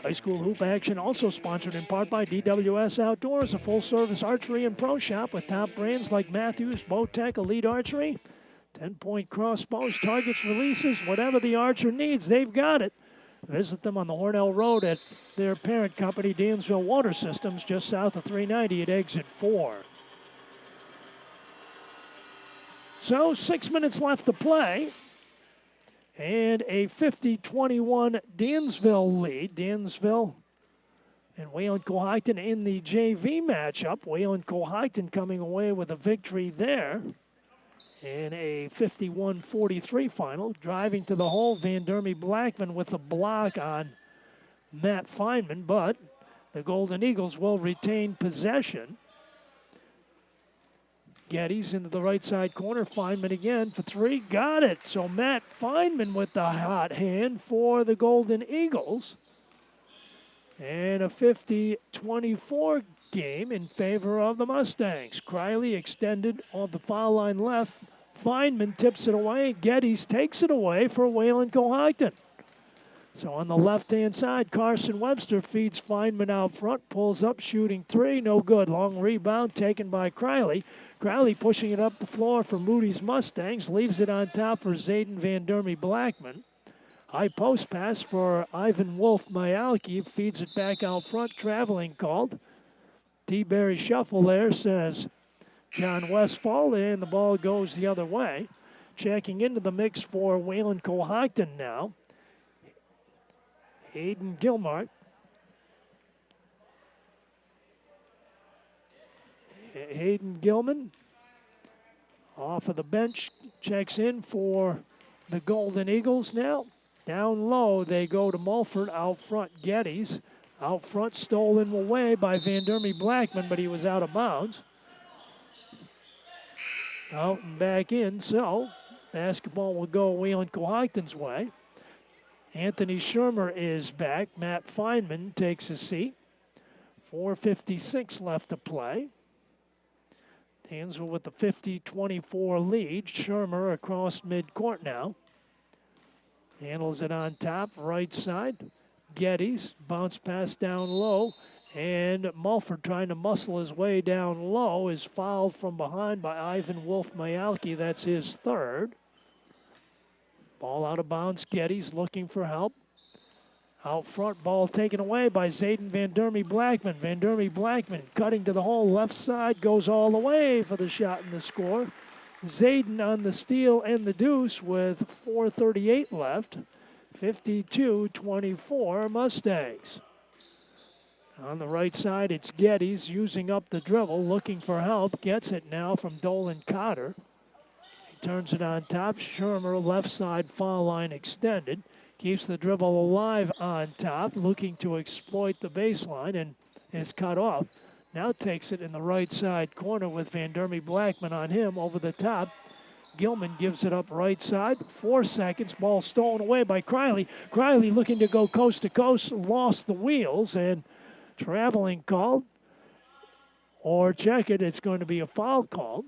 High school hoop action also sponsored in part by DWS Outdoors, a full-service archery and pro shop with top brands like Matthews, Bowtech, Elite Archery. 10-point crossbows, targets, releases, whatever the archer needs, they've got it. Visit them on the Hornell Road at their parent company, Dansville Water Systems, just south of 390 at exit 4. So 6 minutes left to play. And a 50-21 Dansville lead. Dansville and Wayland-Cohocton in the JV matchup. Wayland-Cohocton coming away with a victory there in a 51-43 final. Driving to the hole, Van Der Blackman with a block on Matt Feynman, but the Golden Eagles will retain possession. Geddes into the right side corner. Feynman again for three. Got it. So Matt Feynman with the hot hand for the Golden Eagles. And a 50-24 game in favor of the Mustangs. Criley extended on the foul line left. Feynman tips it away. Geddes takes it away for Wayland-Cohocton. So on the left-hand side, Carson Webster feeds Feynman out front. Pulls up, shooting three. No good. Long rebound taken by Criley. Criley pushing it up the floor for Moody's Mustangs. Leaves it on top for Zayden Van Der Blackman. High post pass for Ivan Wolf Myalki. Feeds it back out front. Traveling called. T-Berry shuffle there, says John Westfall. And the ball goes the other way. Checking into the mix for Wayland-Cohocton now. Hayden Gilmark. Hayden Gilman off of the bench, checks in for the Golden Eagles now. Down low, they go to Mulford. Out front, Geddes. Out front, stolen away by Van Der Blackman, but he was out of bounds. Out and back in, so basketball will go Wayland-Cohocton's way. Anthony Shermer is back. Matt Feynman takes his seat. 4:56 left to play. Dansville with the 50-24 lead. Shermer across midcourt now. Handles it on top, right side. Geddes, bounce pass down low. And Mulford trying to muscle his way down low is fouled from behind by Ivan Wolf Myalki. That's his third. Ball out of bounds. Geddes looking for help. Out front, ball taken away by Zayden Van Der Blackman. Van Der Blackman cutting to the hole, left side, goes all the way for the shot and the score. Zayden on the steal and the deuce with 4:38 left. 52-24 Mustangs. On the right side, it's Geddes using up the dribble, looking for help. Gets it now from Dolan Cotter. He turns it on top. Shermer, left side, foul line extended. Keeps the dribble alive on top, looking to exploit the baseline, and is cut off. Now takes it in the right side corner with Van Dermy Blackman on him over the top. Gilman gives it up right side. 4 seconds. Ball stolen away by Criley. Criley looking to go coast to coast. Lost the wheels and traveling called. Or check it. It's going to be a foul called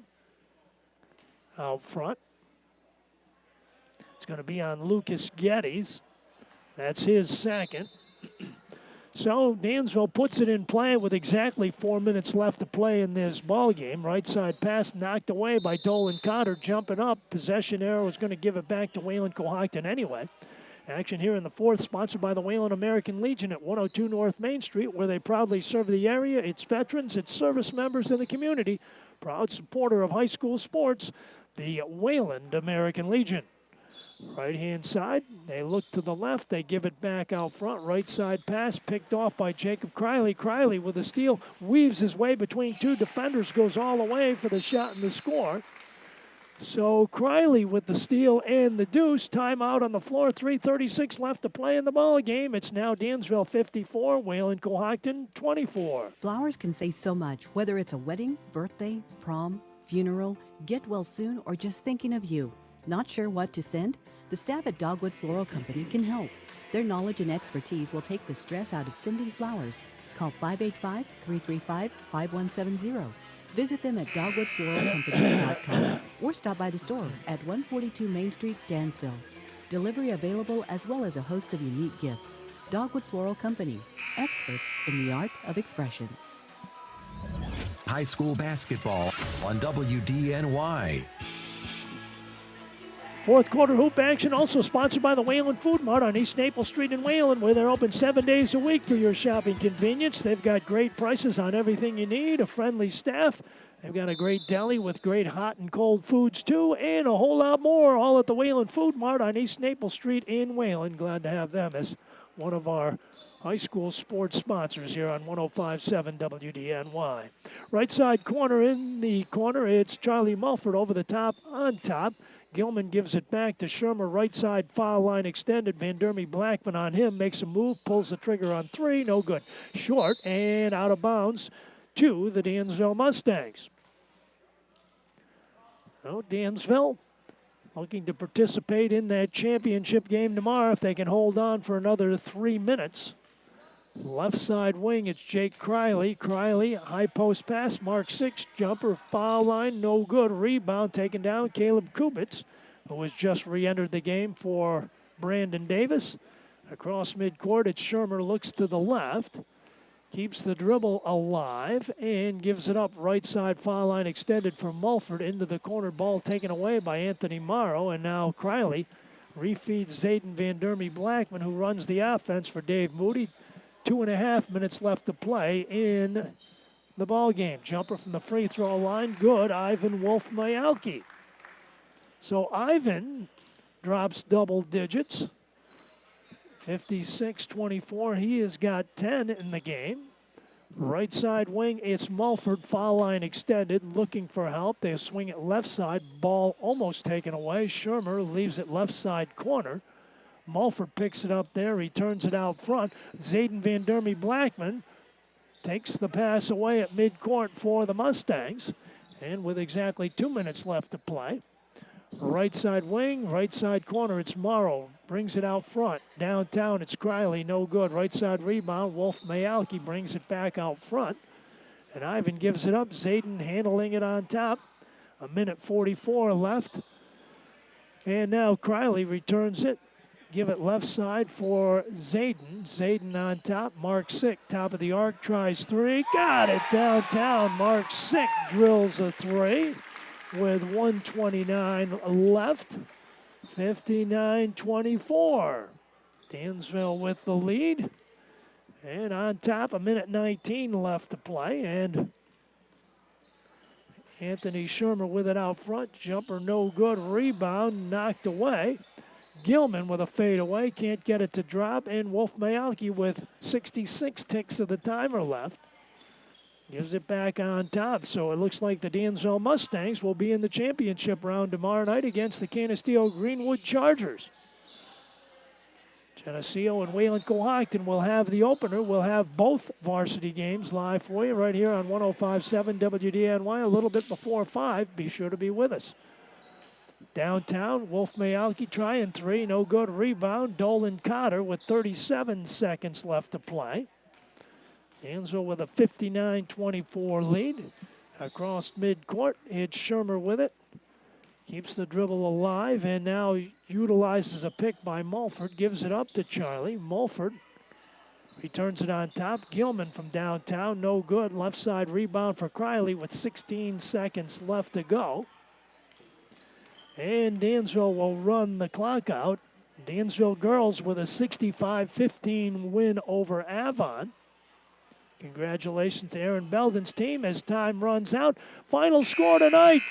out front. It's going to be on Lucas Geddes. That's his second. So Dansville puts it in play with exactly 4 minutes left to play in this ball game. Right side pass knocked away by Dolan Cotter, jumping up. Possession arrow is going to give it back to Wayland-Cohocton anyway. Action here in the fourth, sponsored by the Wayland American Legion at 102 North Main Street, where they proudly serve the area, its veterans, its service members, and the community. Proud supporter of high school sports, the Wayland American Legion. Right-hand side, they look to the left, they give it back out front. Right side pass picked off by Jacob Criley. Criley with a steal, weaves his way between two defenders, goes all the way for the shot and the score. So Criley with the steal and the deuce. Timeout on the floor, 3:36 left to play in the ball game. It's now Dansville 54, Wayland-Cohocton 24. Flowers can say so much, whether it's a wedding, birthday, prom, funeral, get well soon, or just thinking of you. Not sure what to send? The staff at Dogwood Floral Company can help. Their knowledge and expertise will take the stress out of sending flowers. Call 585-335-5170. Visit them at dogwoodfloralcompany.com or stop by the store at 142 Main Street, Dansville. Delivery available as well as a host of unique gifts. Dogwood Floral Company, experts in the art of expression. High school basketball on WDNY. Fourth quarter hoop action also sponsored by the Wayland Food Mart on East Naples Street in Wayland, where they're open 7 days a week for your shopping convenience. They've got great prices on everything you need, a friendly staff. They've got a great deli with great hot and cold foods too, and a whole lot more, all at the Wayland Food Mart on East Naples Street in Wayland. Glad to have them as one of our high school sports sponsors here on 105.7 WDNY. Right side corner, in the corner, it's Charlie Mulford over the top, on top. Gilman gives it back to Shermer, right side foul line extended. Van Dermy Blackman on him, makes a move, pulls the trigger on three, no good. Short and out of bounds to the Dansville Mustangs. So Dansville looking to participate in that championship game tomorrow if they can hold on for another 3 minutes. Left side wing, it's Jake Criley. Criley, high post pass, mark 6, jumper, foul line, no good. Rebound taken down, Caleb Kubitz, who has just re-entered the game for Brandon Davis. Across midcourt, it's Shermer, looks to the left, keeps the dribble alive, and gives it up. Right side foul line extended for Mulford into the corner, ball taken away by Anthony Morrow, and now Criley refeeds Zayden Van Dermy Blackman, who runs the offense for Dave Moody. 2.5 minutes left to play in the ball game. Jumper from the free throw line, good. Ivan Wolf-Mayalki. So Ivan drops double digits. 56-24. He has got 10 in the game. Right side wing, it's Mulford, foul line extended, looking for help. They swing it left side, ball almost taken away. Shermer leaves it left side corner. Mulford picks it up there, returns it out front. Zayden Van Dermy Blackman takes the pass away at midcourt for the Mustangs. And with exactly 2 minutes left to play, right side wing, right side corner, it's Morrow. Brings it out front. Downtown, it's Criley, no good. Right side rebound, Wolf-Mayalki brings it back out front. And Ivan gives it up. Zayden handling it on top. 1:44 left. And now Criley returns it. Give it left side for Zayden. Zayden on top. Mark Sick, top of the arc, tries three. Got it downtown. Mark Sick drills a three with 1:29 left. 59-24. Dansville with the lead. And on top, 1:19 left to play. And Anthony Shermer with it out front. Jumper no good. Rebound knocked away. Gilman with a fadeaway, can't get it to drop, and Wolf-Mayalki with 66 ticks of the timer left. Gives it back on top, so it looks like the Dansville Mustangs will be in the championship round tomorrow night against the Canisteo Greenwood Chargers. Geneseo and Wayland-Cohocton will have the opener. We'll have both varsity games live for you right here on 105.7 WDNY a little bit before 5. Be sure to be with us. Downtown, Wolf Mayalki trying 3, no good. Rebound, Dolan Cotter with 37 seconds left to play. Dansville with a 59-24 lead. Across midcourt, it's Shermer with it. Keeps the dribble alive and now utilizes a pick by Mulford. Gives it up to Charlie. Mulford returns it on top. Gilman from downtown, no good. Left side rebound for Criley with 16 seconds left to go. And Dansville will run the clock out. Dansville girls with a 65-15 win over Avon. Congratulations to Aaron Belden's team as time runs out. Final score tonight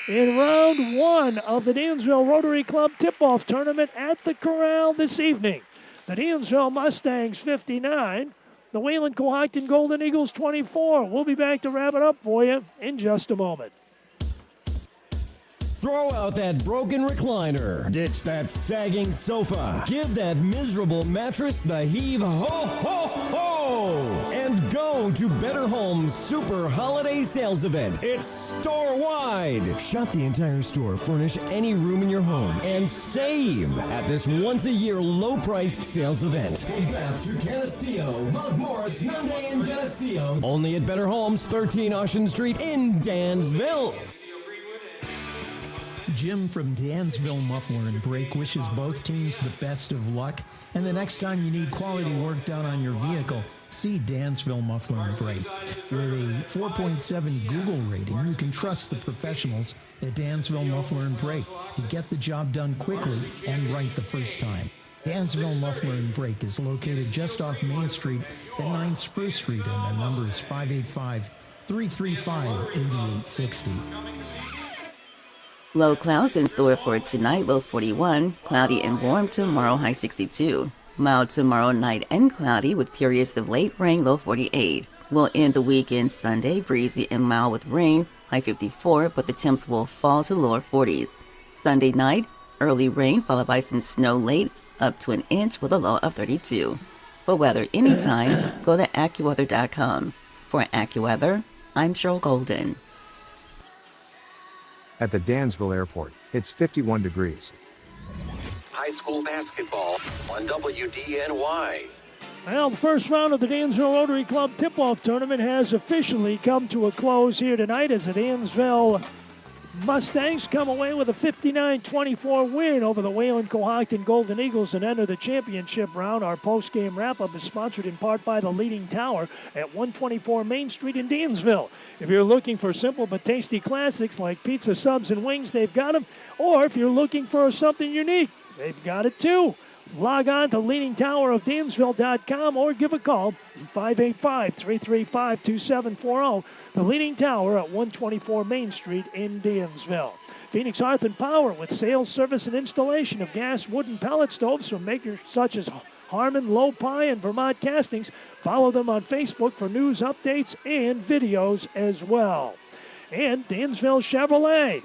in round 1 of the Dansville Rotary Club tip-off tournament at the Corral this evening. The Dansville Mustangs 59, the Wayland-Cohocton Golden Eagles 24. We'll be back to wrap it up for you in just a moment. Throw out that broken recliner. Ditch that sagging sofa. Give that miserable mattress the heave ho ho ho. And go to Better Homes Super Holiday Sales Event. It's store-wide. Shop the entire store, furnish any room in your home, and save at this once-a-year low-priced sales event. Go back to Geneseo, Mount Morris, Hyundai, and Geneseo. Only at Better Homes, 13 Ocean Street in Dansville. Jim from Dansville Muffler and Brake wishes both teams the best of luck. And the next time you need quality work done on your vehicle, see Dansville Muffler and Brake. With a 4.7 Google rating, you can trust the professionals at Dansville Muffler and Brake to get the job done quickly and right the first time. Dansville Muffler and Brake is located just off Main Street at 9 Spruce Street, and their number is 585-335-8860. Low clouds in store for tonight, low 41, cloudy and warm tomorrow, high 62. Mild tomorrow night and cloudy with periods of late rain, low 48. We'll end the weekend Sunday, breezy and mild with rain, high 54, but the temps will fall to lower 40s. Sunday night, early rain followed by some snow late, up to an inch with a low of 32. For weather anytime, go to AccuWeather.com. For AccuWeather, I'm Cheryl Golden. At the Dansville Airport, it's 51 degrees. High school basketball on WDNY. Well, the first round of the Dansville Rotary Club tip-off tournament has officially come to a close here tonight as the Dansville Mustangs come away with a 59-24 win over the Wayland-Cohocton Golden Eagles and enter the championship round. Our post-game wrap-up is sponsored in part by the Leading Tower at 124 Main Street in Dansville. If you're looking for simple but tasty classics like pizza, subs, and wings, they've got them. Or if you're looking for something unique, they've got it too. Log on to leadingtowerofdansville.com or give a call 585-335-2740. The Leading Tower at 124 Main Street in Dansville. Phoenix Hearth and Power with sales, service, and installation of gas, wood, and pellet stoves from makers such as Harmon, Lopi, and Vermont Castings. Follow them on Facebook for news updates and videos as well. And Dansville Chevrolet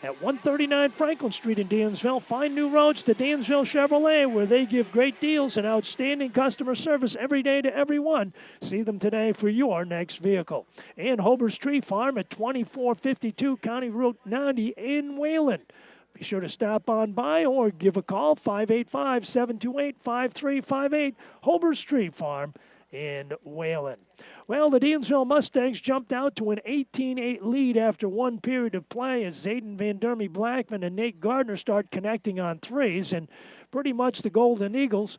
at 139 Franklin Street in Dansville. Find new roads to Dansville Chevrolet, where they give great deals and outstanding customer service every day to everyone. See them today for your next vehicle. And Hober's Tree Farm at 2452 County Route 90 in Wayland. Be sure to stop on by or give a call, 585-728-5358, Hober's Tree Farm in Wayland. Well, the Dansville Mustangs jumped out to an 18-8 lead after one period of play as Zayden Van Dermy Blackman and Nate Gardner start connecting on threes, and pretty much the Golden Eagles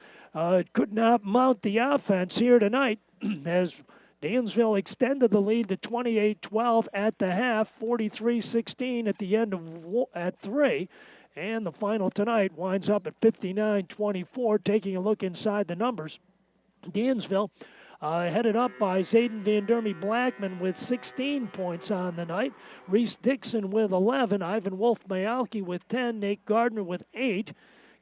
could not mount the offense here tonight as Dansville extended the lead to 28-12 at the half, 43-16 at the end at 3. And the final tonight winds up at 59-24. Taking a look inside the numbers, Dansville headed up by Zayden Van Dermy Blackman with 16 points on the night. Reese Dixon with 11. Ivan Wolf Mayalki with 10. Nate Gardner with 8.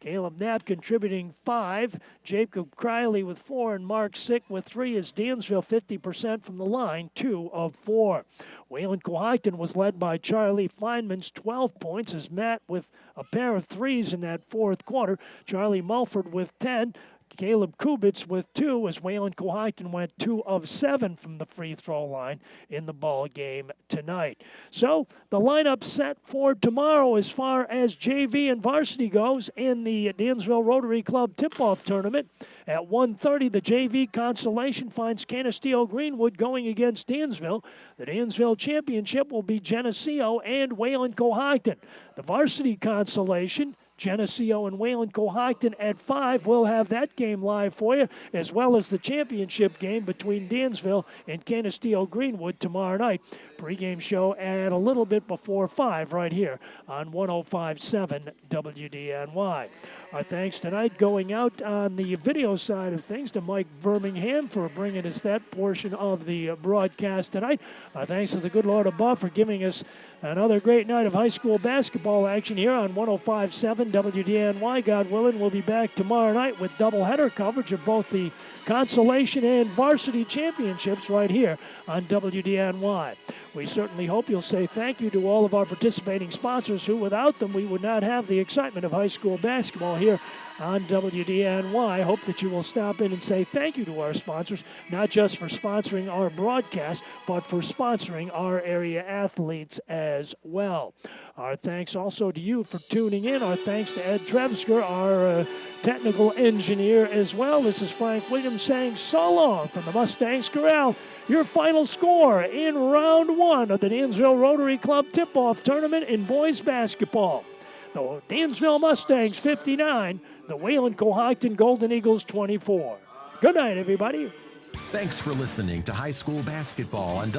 Caleb Knapp contributing 5. Jacob Criley with 4, and Mark Sick with 3 as Dansville 50% from the line, 2 of 4. Wayland-Cohocton was led by Charlie Feynman's 12 points as Matt with a pair of threes in that fourth quarter. Charlie Mulford with 10. Caleb Kubitz with 2 as Wayland-Cohocton went 2 of 7 from the free throw line in the ball game tonight. So the lineup set for tomorrow as far as JV and varsity goes in the Dansville Rotary Club tip-off tournament. At 1:30, the JV consolation finds Canisteo Greenwood going against Dansville. The Dansville championship will be Geneseo and Wayland-Cohocton. The varsity consolation, Geneseo and Wayland-Cohocton at 5. We'll have that game live for you, as well as the championship game between Dansville and Canisteo Greenwood tomorrow night. Pregame show at a little bit before 5 right here on 105.7 WDNY. Our thanks tonight going out on the video side of things to Mike Birmingham for bringing us that portion of the broadcast tonight. Our thanks to the good Lord above for giving us another great night of high school basketball action here on 105.7 WDNY. God willing, we'll be back tomorrow night with doubleheader coverage of both the consolation and varsity championships right here on WDNY. We certainly hope you'll say thank you to all of our participating sponsors who, without them, we would not have the excitement of high school basketball here on WDNY. Hope that you will stop in and say thank you to our sponsors, not just for sponsoring our broadcast, but for sponsoring our area athletes as well. Our thanks also to you for tuning in. Our thanks to Ed Trevsker, our technical engineer as well. This is Frank Williams saying so long from the Mustangs Corral. Your final score in round 1 of the Dansville Rotary Club tip-off tournament in boys basketball. The Dansville Mustangs 59, the Wayland-Cohocton Golden Eagles 24. Good night, everybody. Thanks for listening to High School Basketball on